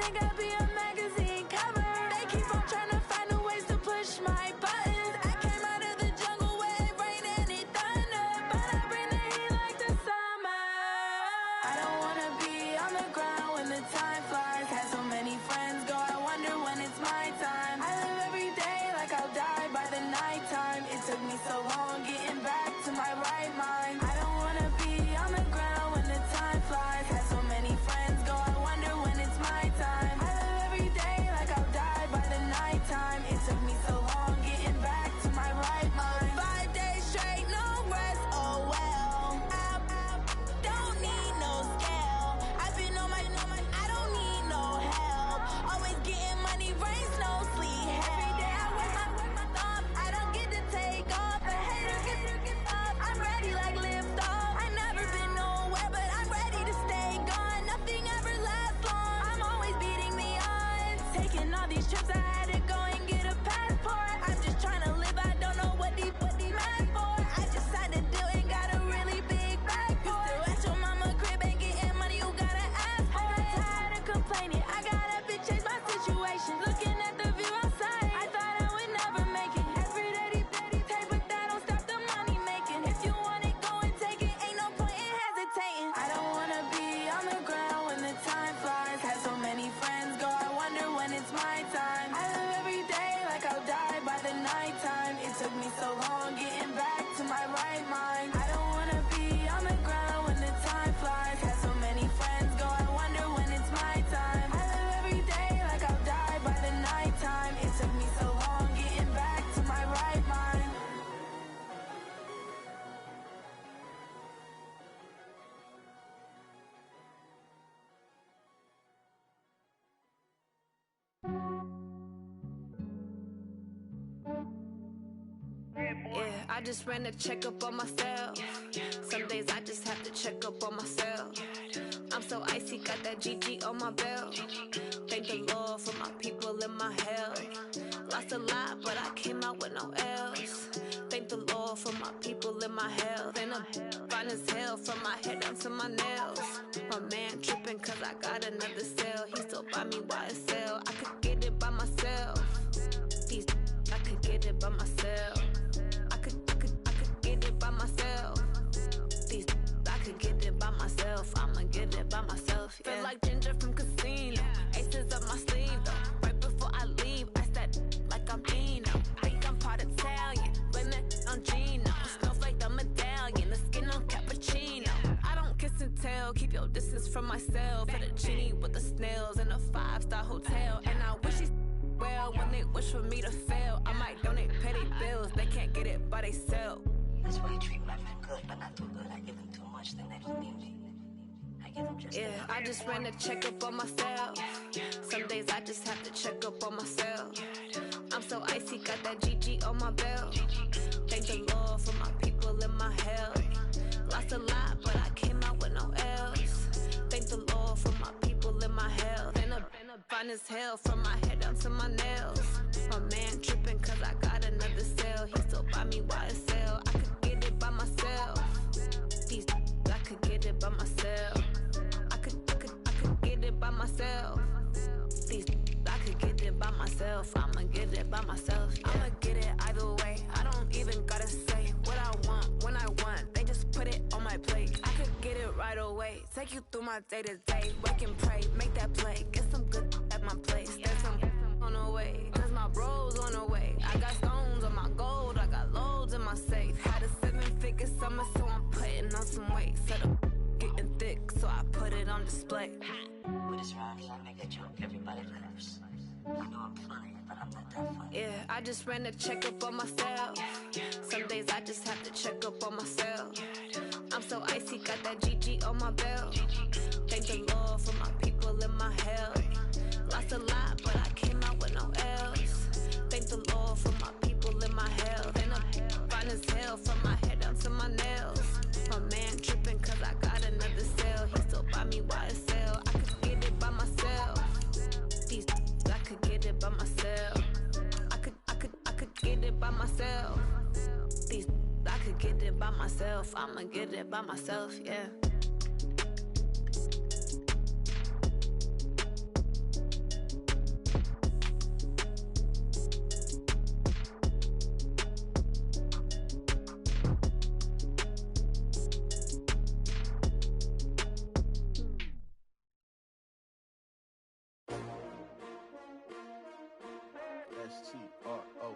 think I'll be a magazine cover. They keep on trying to find new ways to push my buttons. I came out of the jungle where it rained and it thunder, but I bring the heat like the summer. I don't wanna be on the ground when the time flies. Had so many friends go, I wonder when it's my time. I live every day like I'll die by the nighttime. It took me so long getting back to my right mind. I don't wanna be on the ground when the time flies. Had so many friends go, I wonder when it's my time. I live every day like I'll die by the nighttime. It took me so long getting back to my right mind. 5 days straight, no rest, oh well. I don't need no scale. I've been on my, I don't need no help. Always getting money, rains, no sleep. Every day I work my thumb. I don't get to take off. A hater get up. I'm ready like lift off. I never been nowhere, but I'm ready to stay gone. Nothing ever lasts long. I'm always beating the odds. Taking all these trips, I had to go and get a passport. I'm just trying to live. I don't know what the mad for. I just signed a deal and got a really big bag for it. You still at your mama crib and getting money, you gotta ask for it. I'm tired of complaining. I gotta change my situation. Looking at the view outside, I thought I would never make it. Every day they take, but that don't stop the money making. If you want it, go and take it. Ain't no point in hesitating. I don't wanna be on the ground when the time flies. Had so many friends go, I wonder when it's my time. I live every day like I'll die by the nighttime. It took me so long getting back to my right mind. I don't wanna be on the ground when the time flies. Had so many friends go, I wonder when it's my time. I live every day like I'll die by the nighttime. It took me so long getting back to my right mind. Yeah, I just ran a checkup on myself. Some days I just have to check up on myself. I'm so icy, got that GG on my belt. Thank the Lord for my people in my health. Lost a lot, but I came out with no L's. Thank the Lord for my people in my health. And I'm fine as hell from my head down to my nails. My man tripping cause I got another cell. He still buy me YSL. I could get it by myself. I could get it by myself. I could get it by myself. I could get it by myself. I'ma get it by myself. Yeah. Feel like Ginger from Casino. Aces up my sleeve though. Right before I leave, I said like I'm Dino. Think I'm part Italian, blame that on Gino. Smells like the medallion, the skin on cappuccino. I don't kiss and tell, keep your distance from myself. At a genie with the snails in a 5-star hotel. And I wish he's well when they wish for me to fail. I might donate petty bills, they can't get it by themselves. That's why you treat my friend good, but not too good. I give them too much, then they don't need me. I give them just yeah, I just ran a checkup on myself. Some days I just have to check up on myself. I'm so icy, got that GG on my belt. Thank the Lord for my people in my health. Lost a lot, but I came out with no L's. Thank the Lord for my people in my health. And I'm fine as hell from my head down to my nails. My man tripping cause I got another cell. He still buy me YSL. I could get it by myself. I could get it by myself. I could get it by myself. I could get it by myself. I'ma get it by myself. Yeah. I'ma get it either way. I don't even gotta say what I want when I want. They just put it on my plate. I could get it right away. Take you through my day to day. Wake and pray, make that play. Get some good at my place. There's some on the way. Cause my bros on the way. I got stones on my gold. I got loads in my safe. Had a 7-figure summer, so I'm putting on some weight. Set up getting thick, so I put it on display. With this rhyme, I make a joke, everybody laughs. I know I'm funny, but I'm not that funny. Yeah, I just ran a checkup on myself. Some days I just have to check up on myself. I'm so icy, got that GG on my belt. Thank the Lord for my people in my health. Lost a lot, but I came out with no L's. Thank the Lord for my people in my health. And I'm fine as hell from my head down to my nails. My man tripping cause I got another cell. He still buy me YSL. I could get it by myself. I could get it by myself. I could get it by myself. I could get it by myself. I'ma get it by myself, yeah. S-T-R-O.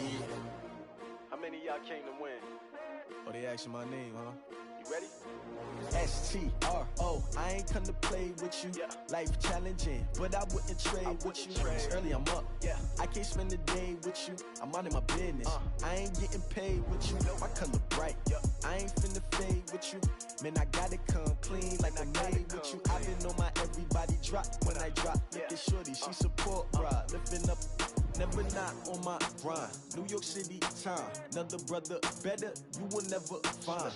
Yeah. How many of y'all came to win? Oh, they asking my name, huh? You ready? S-T-R-O. I ain't come to play with you. Life challenging, but I wouldn't trade with you. It's early, I'm up. I can't spend the day with you. I'm out in my business. I ain't getting paid with you. My color bright. I ain't finna fade with you. Man, I gotta come clean like I made with you. I've been on my everybody drop when I drop. Look at shorty, she support ride. Lifting up, never not on my grind. New York City time, another brother better, you will never find.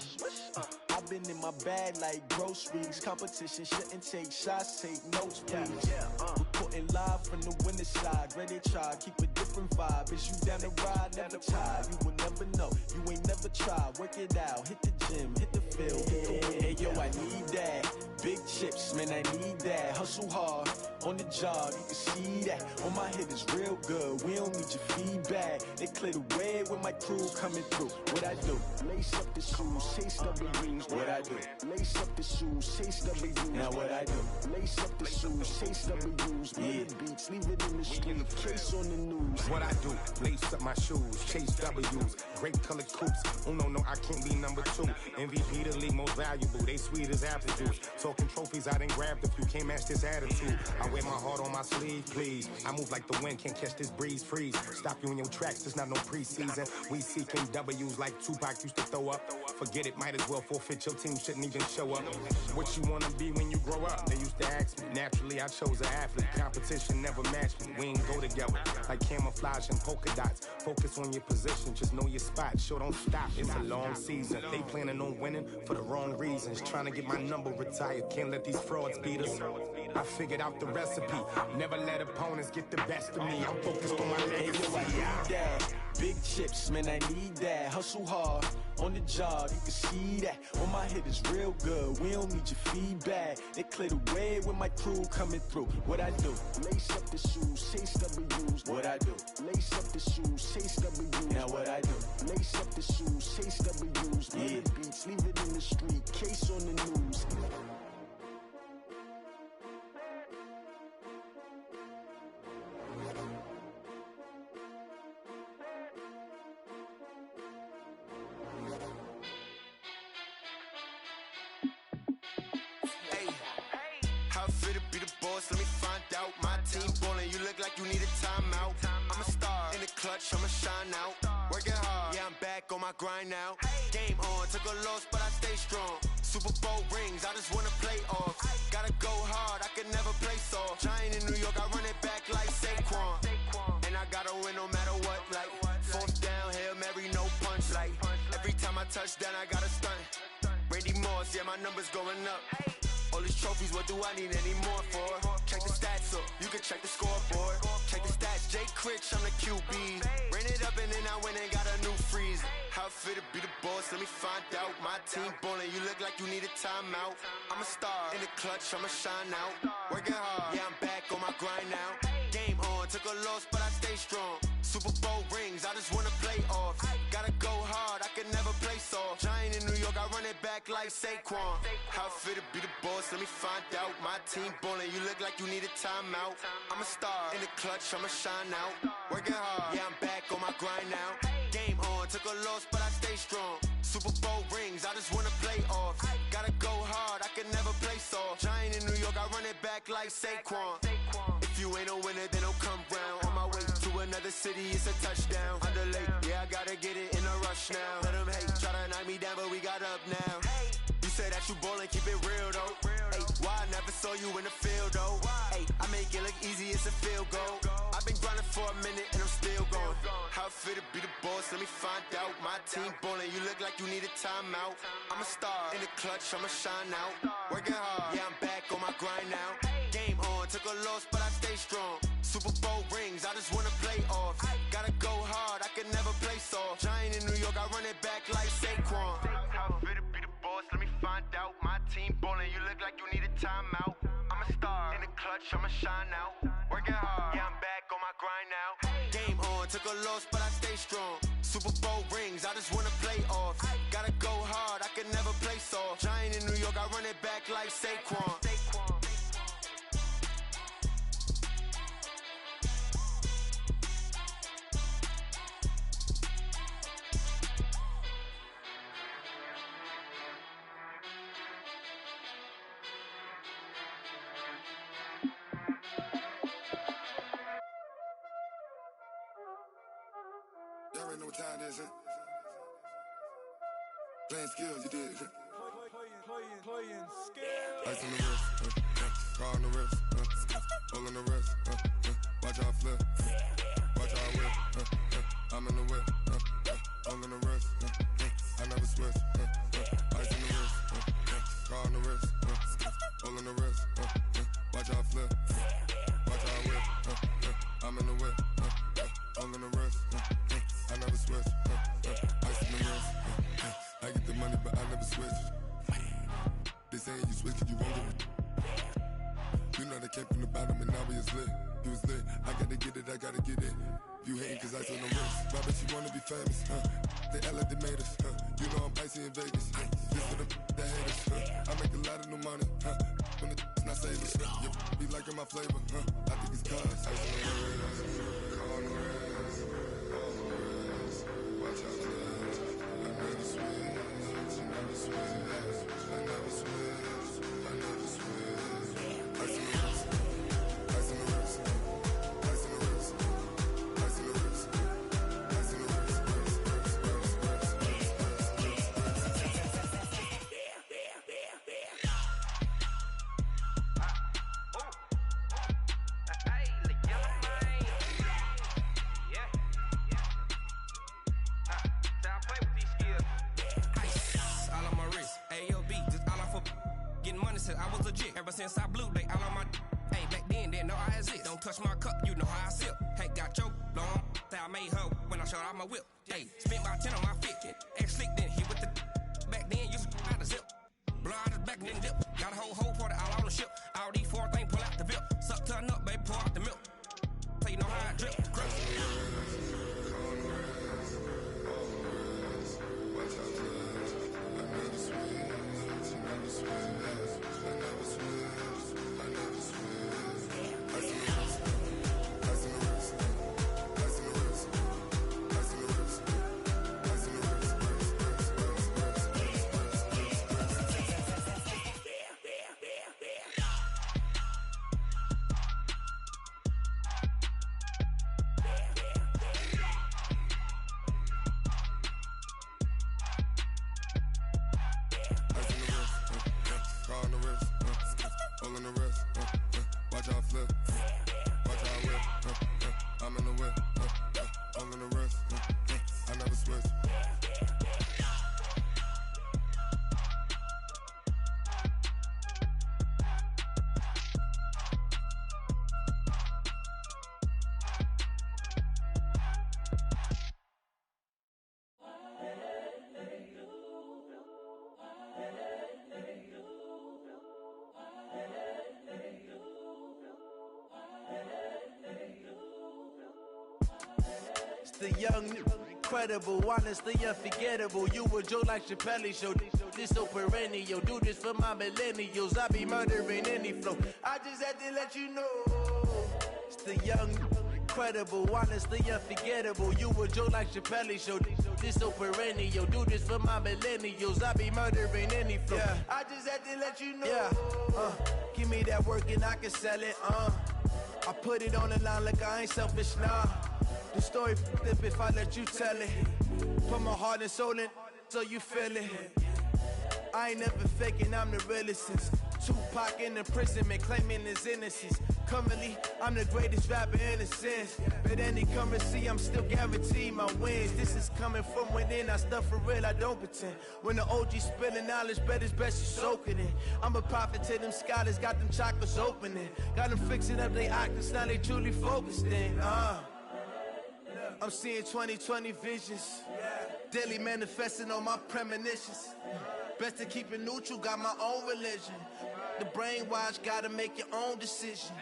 I've been in my bag like groceries. Competition shouldn't take shots, take notes, please. Reporting live from the winning side. Ready to try, keep a different vibe. Is you down the ride, never tired. You will never know, you ain't never tried. Work it out, hit the gym, hit the field, hit the win. Hey yo, I need that. Big chips, man, I need that. Hustle hard, on the job, you can see that. On my hit is real good, we don't need your feedback. They clear the way with my crew coming through. What I do? Lace up the shoes, chase W's. What I do? Lace up the shoes, chase W's. Now what I do? Lace up the shoes, chase W's. Mid beats, leave it in the street, case on the news. What I do? Lace up my shoes, chase W's. Great colored coops. Oh no, I can't be number 2. MVP the league most valuable. They sweet as apple juice. Talking trophies, I done grabbed a few. Can't match this attitude. I wear my heart on my sleeve, please. I move like the wind, can't catch this breeze. Freeze. Stop you in your tracks, there's not no preseason. We seeking W's like Tupac used to throw up. Forget it, might as well forfeit. Your team shouldn't even show up. What you wanna be when you grow up? They used to ask me. Naturally, I chose an athlete. Competition never matched me. We ain't go together. Like camouflage and polka dots. Focus on your position, just know your spot. Sure, don't stop. It's a long season. They planning on winning for the wrong reasons. Trying to get my number retired. Can't let these frauds beat us. I figured out the recipe. Never let opponents get the best of me. I'm focused on my legacy. Yo, I need that. Big chips, man, I need that. Hustle hard, on the job, you can see that. On my hit is real good, we don't need your feedback. They clear the way with my crew coming through. What I do? Lace up the shoes, chase W's. What I do? Lace up the shoes, chase W's. Now what I do? Lace up the shoes, chase W's. Mid beats, leave it in the street, case on the news. Let me find out. My team ballin', you look like you need a timeout. I'm a star in the clutch, I'ma shine out. Working hard, yeah, I'm back on my grind now. Game on, took a loss, but I stay strong. Super Bowl rings, I just wanna play off. Gotta go hard, I can never play soft. Giant in New York, I run it back like Saquon. And I gotta win no matter what, like fourth down, Hail Mary, no punch. Like every time I touch down, I gotta stunt. Randy Moss, yeah, my numbers going up. All these trophies, what do I need any more for? Check the stats up, you can check the scoreboard. Check the stats, Jay Critch, I'm the QB. Ran it up and then I went and got a new freeze. How fit to be the boss, let me find out. My team ballin', you look like you need a timeout. I'm a star in the clutch, I'ma shine out. Working hard, yeah, I'm back on my grind now. Game on, took a loss, but I stay strong. Super Bowl rings, I just wanna play off. Gotta go hard, I can never play soft. Giant in New York, I run it back like Saquon. How fit to be the boss, let me find out. My team ballin', you look like you need a timeout. I'm a star in the clutch, I'ma shine out. Working hard, yeah, I'm back on my grind now. Game on, took a loss, but I stay strong. Super Bowl rings, I just wanna play off. Gotta go hard, I can never play soft. Giant in New York, I run it back like Saquon. If you ain't a winner, then don't come round. On my way to another city, it's a touchdown. Underlay, yeah, I gotta get it in a rush now. Let them hate, try to knock me down, but we got up now. You say that you ballin', keep it real though. Hey, why I never saw you in the field though? Hey, I make it look easy, it's a field goal. I've been grinding for a minute and I'm still going. How fit to be the boss, let me find out. My team ballin', you look like you need a timeout. I'm a star in the clutch, I'ma shine out. Working hard, yeah, I'm back on my grind now. Game on, took a loss, but I stay strong. Super Bowl rings, I just wanna play off. Gotta go hard, I can never play soft. Giant in New York, I run it back like Saquon. How fit to be the boss, let me find out. My team ballin', you look like you need a timeout. I'm a star in the clutch, I'ma shine out. Working hard, yeah, I'm back on my grind now. Game on, took a loss, but I stay strong. Super Bowl rings, I just wanna play off. Gotta go hard, I can never play soft. Giant in New York, I run it back like Saquon. already know what time it is, huh? Playing skills, you did. Playing skills. Ice on the wrist, car on the wrist, hole on the wrist, watch how I flip, watch how I whip, I'm in the whip, hole on the wrist, I never switch, ice on the wrist, car on the wrist, hole on the wrist, watch how I flip, watch how I whip, I'm in the whip, hole on the wrist, I never switch, ice on the wrist, I get the money but I never switch. They saying you switch and you won't get it. You know they came from the bottom and now we is lit. You was lit, I gotta get it, I gotta get it. You hating cause ice on the wrist. Why bet you wanna be famous, They act like they made us, You know I'm icy in Vegas, This for the that hate us, I make a lot of new money, When the not saving, You be liking my flavor, I think it's cause ice on the wrist, car on the wrist, watch out for this. I never switch, I never switch. I never switch, I never switch. Ice in the wrist, ice in the wrist, ice in the wrist, ice in the wrist, ice in the wrist, I was legit. Ever since I blew, they all on my hey, back then, didn't know I exist. Don't touch my cup, you know how I sip. Hey, got your long, say I made her when I showed out my whip. Hey, spent my 10 on my fit. Ex slick, then hit with the back then, used to out the zip. Blow out his back, then dip. Got a whole party all on the ship. All these four things, pull out the VIP. Suck, turn up, baby, pour out the milk. So you know how I drip. Grip. The young, incredible, honestly unforgettable. You a Joe like Chappelle show. This so perennial. Do this for my millennials. I be murdering any flow. I just had to let you know. It's the young, incredible, honestly unforgettable. You a Joe like Chappelle show. This so perennial. Do this for my millennials. I be murdering any flow. Yeah. I just had to let you know. Yeah. Give me that work and I can sell it. I put it on the line like I ain't selfish, nah. The story flip if I let you tell it. Put my heart and soul in so you feel it. I ain't never faking, I'm the realest since Tupac in imprisonment, claiming his innocence. Currently, I'm the greatest rapper in a sense. But any currency, I'm still guaranteed my wins. This is coming from within, I stuff for real, I don't pretend. When the OG spilling knowledge, bet it's best you soak it in. I'm a prophet to them scholars, got them chakras opening. Got them fixing up they octaves, now they truly focused in. I'm seeing 2020 visions, daily manifesting on my premonitions. Best to keep it neutral, got my own religion. The brainwash, gotta make your own decision.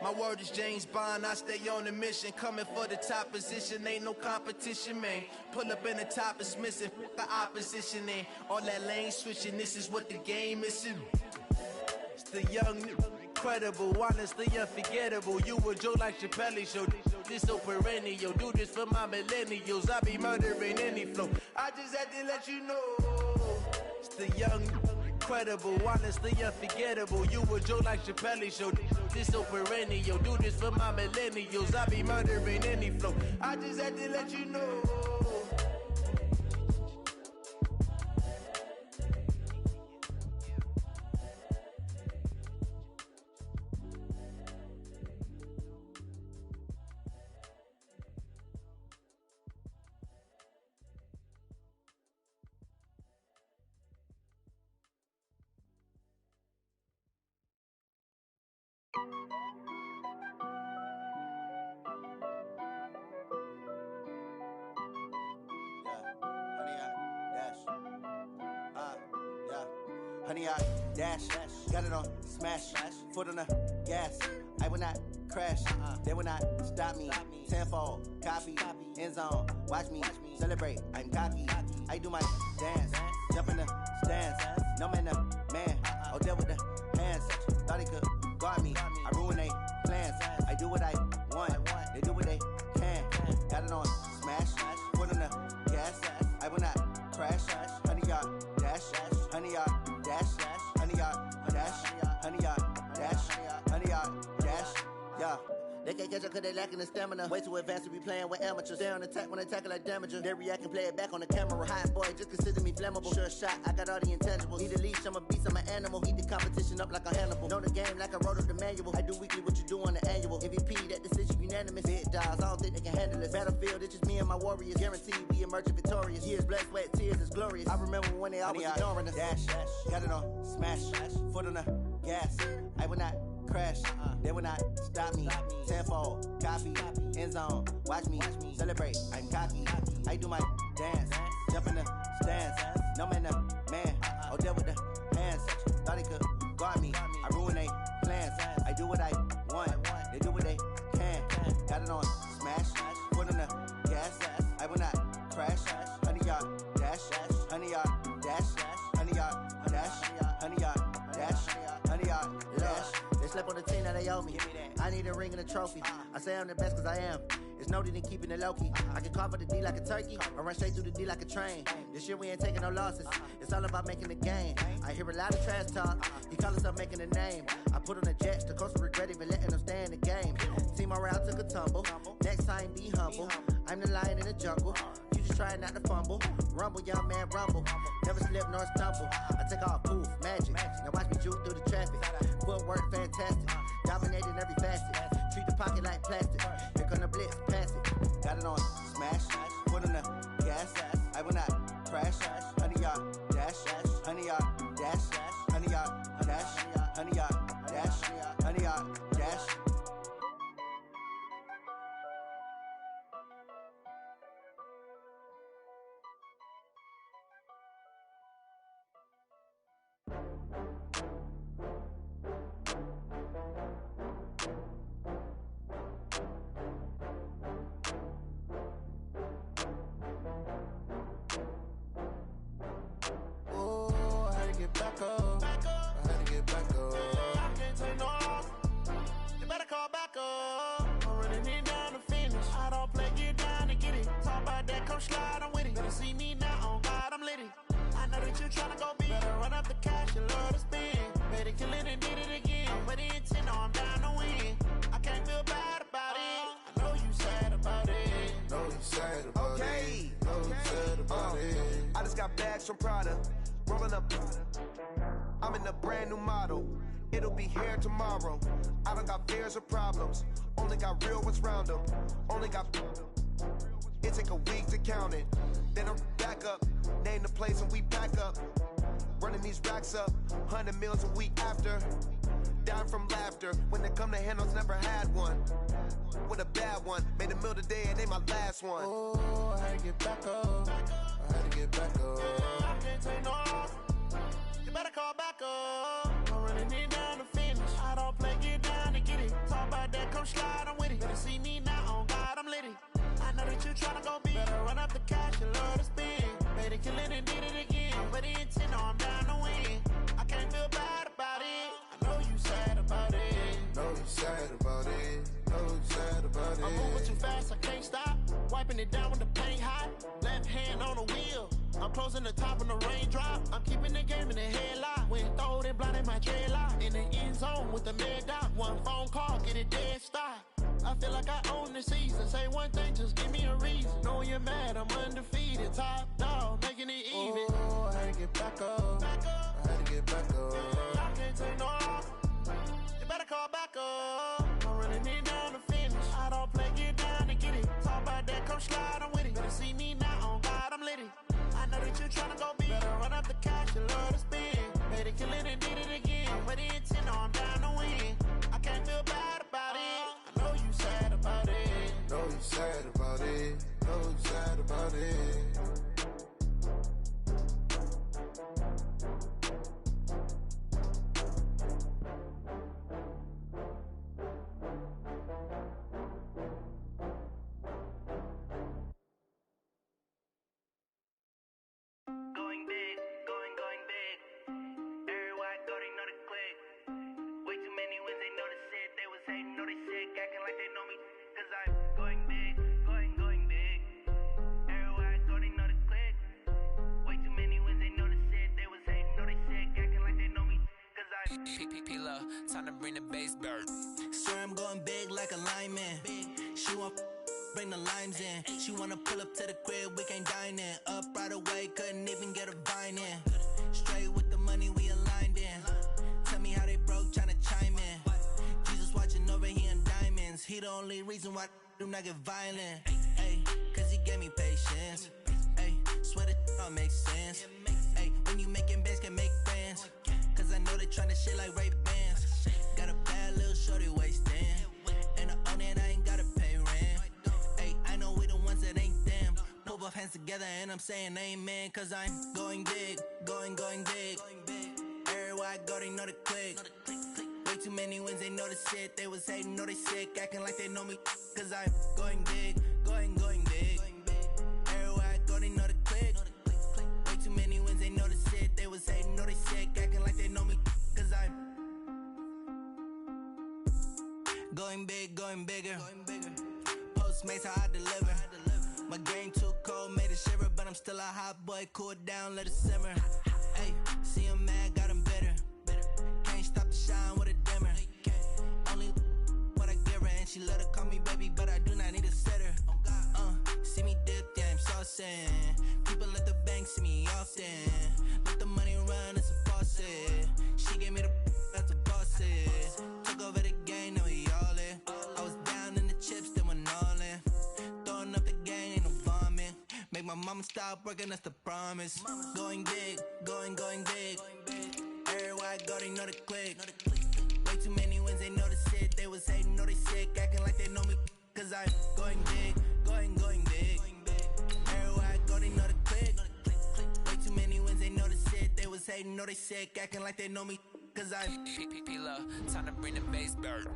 My word is James Bond, I stay on the mission. Coming for the top position, ain't no competition, man. Pull up in the top, it's missing, the opposition in. All that lane switching, this is what the game is in. It's the young, incredible, honestly unforgettable. You a Joe like Chappelle show. This so perennial. Do this for my millennials. I be murdering any flow. I just had to let you know. It's the young, incredible, honestly unforgettable. You a joke like Chappelle Show. This so perennial. Do this for my millennials. I be murdering any flow. I just had to let you know. Honey, I dash, got it on smash, foot on the gas. I will not crash, they will not stop me. Tenfold, copy, end zone, watch me celebrate. I'm cocky, I do my dance, jump in the stands. No man, the man, oh, deal with the hands. Thought he could guard me, I ruin they plans. I do what I want, they do what they can. Got it on smash, foot on the gas. I will not crash, honey, y'all dash, honey, y'all dash, honey, y'all dash, honey, y'all dash, honey, y'all dash, yeah. They can't catch up cause they lacking the stamina. Way too advanced to be playing with amateurs. They on attack when they tackle like damager. They react and play it back on the camera. Hot boy, just consider me flammable. Sure shot, I got all the intangibles. Need a leash, I'm a beast, I'm an animal. Heat the competition up like a Hannibal. Know the game like I wrote up the manual. I do weekly what you do on the annual. MVP, that decision unanimous. Big dogs, I don't think they can handle this. Battlefield, it's just me and my warriors. Guaranteed we emerge victorious. Years, blood, sweat, tears, it's glorious. I remember when they always ignoring us. Dash, got it on smash, foot on the gas. I will not crash, they will not stop me. Tenfold, copy, end zone, watch me celebrate. I'm cocky, I do my dance, jump in the stands. No man, the man, oh, deal with the hands. Thought he could guard me, I ruin they plans. I do what I want, they do what they can. Got it on smash, foot on the gas. I will not crash, honey, y'all dash, honey, y'all dash, honey, y'all dash, honey, y'all dash, honey, y'all dash. They slept on the team that they owe me. I need a ring and a trophy. I say I'm the best cause I am. It's no need in keeping it low key. I can carve up the D like a turkey, or run straight through the D like a train. This year we ain't taking no losses. It's all about making the game. I hear a lot of trash talk. He call himself making a name. I put on the jets, the coach will regret even letting them stay in the game. Team around took a tumble. Next time be humble. I'm the lion in the jungle. You just try not to fumble. Rumble, young man, rumble. Never slip nor stumble. I take off poof, magic. Now watch me juke through the traffic. Footwork fantastic. Dominating every facet. Treat the pocket like plastic. Here come the blitz, pass it. Got it on smash, foot on the gas. I will not crash. Honey, y'all dash, honey, y'all dash, honey, y'all dash, honey, y'all dash, honey, y'all dash. Back up. I had to get back up. I can't take no loss. You better call back up. I'm running it down to finish. I don't play, get down to get it. Talk about that, come slide, I'm with it. Better see me now, on God, I'm litty. I know that you tryna go big. Better run up the cash, you love to spend. Better kill it and did it again. But the intent, no, I'm down to win. I can't feel bad about it. I know you sad about it. Know you sad about it. Know you sad about it. I just got bags from Prada. Rolling up, I'm in a brand new model. It'll be here tomorrow. I don't got fears or problems. Only got real ones round them. Only got. It take a week to count it. Then I'm back up. Name the place and we pack up. Running these racks up. 100 meals a week after. Down from laughter. When they come to handles, never had one. With a bad one. Made a meal today and they my last one. Oh, I had to get back up. I had to get back up. I can't take no loss. You better call back up. I'm running it down to finish. I don't play, get down to get it. Talk about that, come slide, I'm with it. Better see me now, on God, I'm litty. I know that you tryna go big. Better run up the cash, you love to spend. Better kill it and did it again. But the intent, no, I'm down to win. I can't feel bad about it. I know you sad about it. Know you sad about it. Know you sad about it. I'm moving too fast, I can't stop. Wiping it down with the paint hot. Left hand on the wheel. I'm closing the top when the raindrop. I'm keeping the game in the headlock. Went throwed and blinded my dreadlock. In the end zone with the mad dot. One phone call, get it dead stop. I feel like I own the season. Say one thing, just give me a reason. Know you're mad, I'm undefeated. Top dog, making it even. Oh, I had to get back up. I had to get back up. I can't take no loss. You better call back up. I'm running it down to finish. I don't play, get down and get it. Talk about that, come slide, I'm with it. Better see me now, on God, I'm lit it. I know that you tryna go big. Better run up the cash, you love to spin. Made it, kill it, and did it again. But the intent, no, I'm down to win. I can't feel bad about it. I know you sad about it. Know you sad about it. Know you sad about it. Going big, going big. Everywhere I go, they know the click. Way too many wins, they know the shit. They was hating, know they sick, acting like they know me. Cause I'm going big, going big. Everywhere I go, they know the click. Way too many wins, they know the shit. They was hating, know they sick, acting like they know me. Cause I'm P-P-P-Love, time to bring the bass bird. swear I'm going big like a lineman. She want bring the limes in. She wanna pull up to the crib, we can't dine in. Up right away, couldn't even get a vine in. Straight with the money, we aligned in. Tell me how they broke, tryna chime in. Jesus watching over, he in diamonds. He the only reason why I do not get violent. Ay, cause he gave me patience. Ay, swear that all makes sense. Ay, when you making bands, can make friends. Cause I know they tryna shit like Ray-Bans. Got a bad little shorty wasting. And I own it, I ain't gotta pay rent. Ay, I know we the ones that ain't them. Pull both hands together and I'm saying amen. Cause I'm going big, going big. Everywhere I go, they know the click. Way too many wins, they know the shit. They was hating, know they sick, acting like they know me. Cause I'm going big, going big. Everywhere I go, they know the click. Way too many wins, they know the shit. They was hating, know they sick, acting like they know me. Cause I'm going big, going bigger. Postmates, how I deliver. My game too cold, made it shiver. But I'm still a hot boy, cool down, let it simmer. Hey, see him mad, got him bitter. Can't stop the shine with a dimmer. Only what I give her, and she let her call me baby, but I do not need a sitter. See me dip, yeah, I'm saucing. People at the bank see me often. Let the money run, it's a faucet. She gave me the that's a faucet. Took over the game, now we all in. I was down in the chips, then went all in. Throwing up the gang, ain't no bombing. Make my mama stop working, that's the promise. Going big, going big. Everywhere I go, they know the click. Way too many wins, they know the shit. They was hating, know they sick, acting like they know me. Cause I'm going big, going big. Everywhere I go, they know the click. Way too many wins, they know the shit. They was hating, know they sick, acting like they know me. Cause I'm P-P-P-Love, time to bring the bass bird.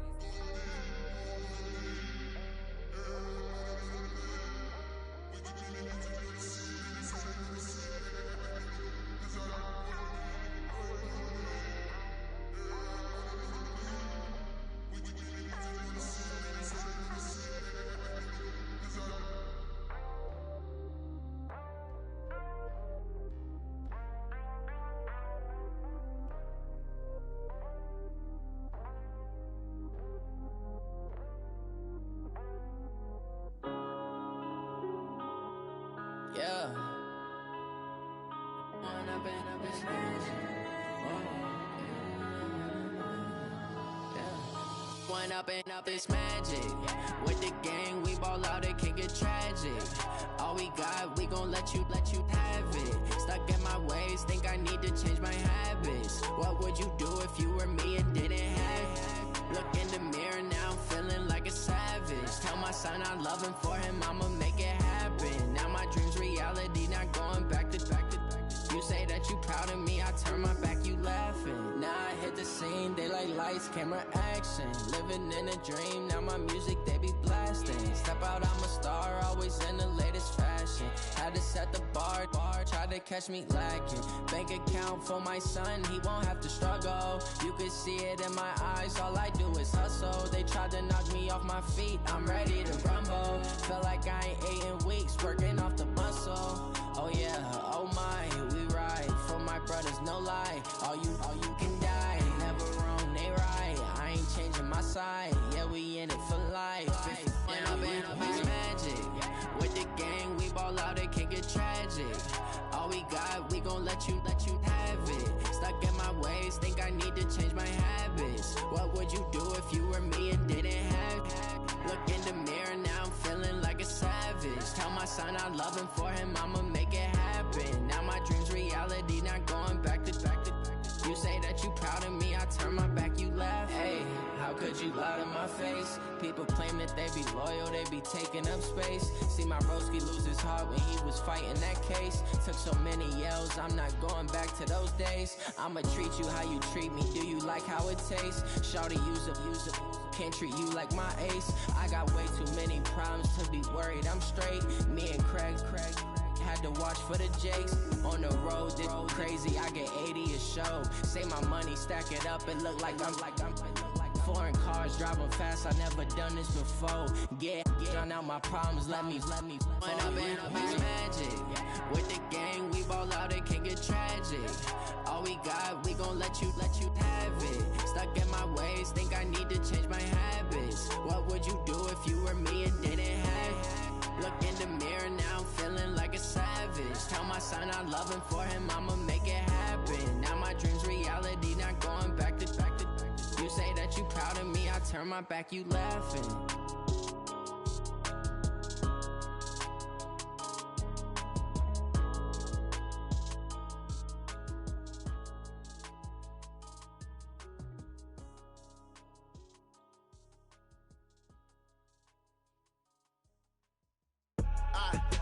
Yeah. One up in this bitch. One up and up is magic. With the gang, we ball out, it can get tragic. All we got, we gon' let you have it. Stuck in my ways, think I need to change my habits. What would you do if you were me and didn't have it? Look in the mirror now, I'm feeling like a savage. Tell my son I love him, for him I'ma make it happen. Now my dream's reality, not going back to. You say that you proud of me, I turn my back, you laughing. Now I hit the scene, they like lights, camera, action. Living in a dream, now my music they be blasting. Step out, I'm a star, always in the latest fashion. Had to set the bar, try to catch me lacking. Bank account for my son, he won't have to struggle. You can see it in my eyes, all I do is hustle. They tried to knock me off my feet, I'm ready to rumble. Feel like I ain't ate in weeks, working off the muscle. Oh yeah, oh my, we ride for my brothers, no lie. All you can die, never wrong, they right. I ain't changing my side, yeah, we in it for life. And I've been magic. With the gang, we ball out, it can get tragic. All we got, we gon' let you have it. Stuck in my ways, think I need to change my habits. What would you do if you were me and didn't have it? Look in the mirror, now I'm feeling like a savage. Tell my son I love him, for him I'ma make it happen. Now my dream's reality, not going back to. You say that you proud of me, I turn my back, you laugh. Hey, how could you lie to my face? People claim that they be loyal, they be taking up space. See my broski lose his heart when he was fighting that case. Took so many yells, I'm not going back to those days. I'ma treat you how you treat me, do you like how it tastes? Shawty, use it, can't treat you like my ace. I got way too many problems to be worried, I'm straight. Me and Craig had to watch for the Jakes. On the road, this crazy, I get 80 a show. Say my money, stack it up, it look like I'm foreign cars, driving fast, I never done this before. Drown out my problems, let me When I'm in magic. With the gang, we ball out, it can get tragic. All we got, we gon' let you have it. Stuck in my ways, think I need to change my habits. What would you do if you were me and didn't have it? Look in the mirror, now I'm feeling like a savage. Tell my son I love him, for him I'ma make it happen. Now my dream's reality, not going back to. You say that you proud of me, I turn my back, you laughing.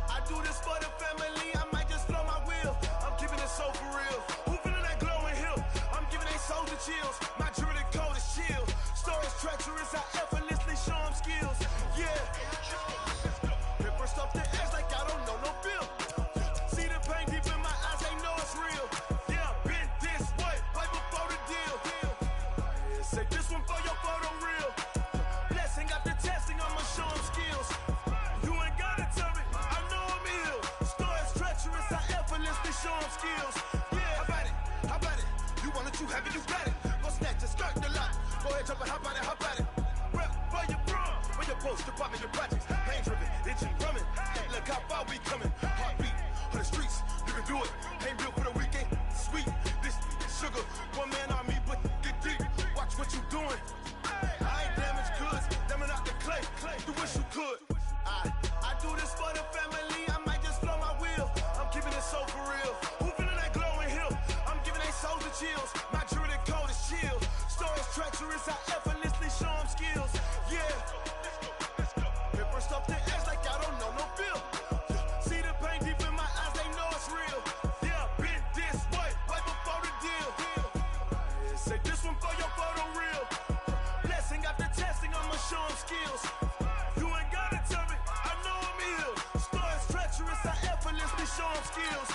I do this for the family, I might just blow my wheel. I'm keeping it so for real. Who feeling that glowing hill? I'm giving they souls the chills. My jewelry code is chill. Stories treacherous, I effortlessly show them skills. Yeah. Paper stuff the edge like I don't know no bill. See the pain deep in my eyes, they know it's real. Yeah, been this way, right before the deal. Say this one for your photo reel. Blessing after testing, I'ma show them skills. You ain't gotta tell me, I know I'm ill. Stories treacherous, I effortlessly show them skills. Yeah, how about it? You want it, you have it, you got it. Go snatch it, skirt the lot. Go ahead, jump it, how about it? Rep for your bro, for your post, department, your projects. Pain driven, itching, drumming. Look how far we coming. Heartbeat on the streets, you can do it. Ain't built for the weekend, sweet. This sugar, one man army, but get deep. Watch what you doing. I ain't damaged goods, damn it out the clay. You wish you could. I do this for the family, I might just blow my wheel. I'm keeping it so for real. Who feeling that glowing hill? I'm giving they souls the chills. My jewelry code is chill. Stories treacherous, I effortlessly show them skills. Yeah. Paper stuff the edge like I don't know no bill. See the pain deep in my eyes, they know it's real. Yeah, been this way, right before the deal. Say this one for your photo reel. Blessing after testing, I'ma show them skills. You ain't gotta tell me, I know I'm ill. Stories treacherous, I effortlessly show them skills.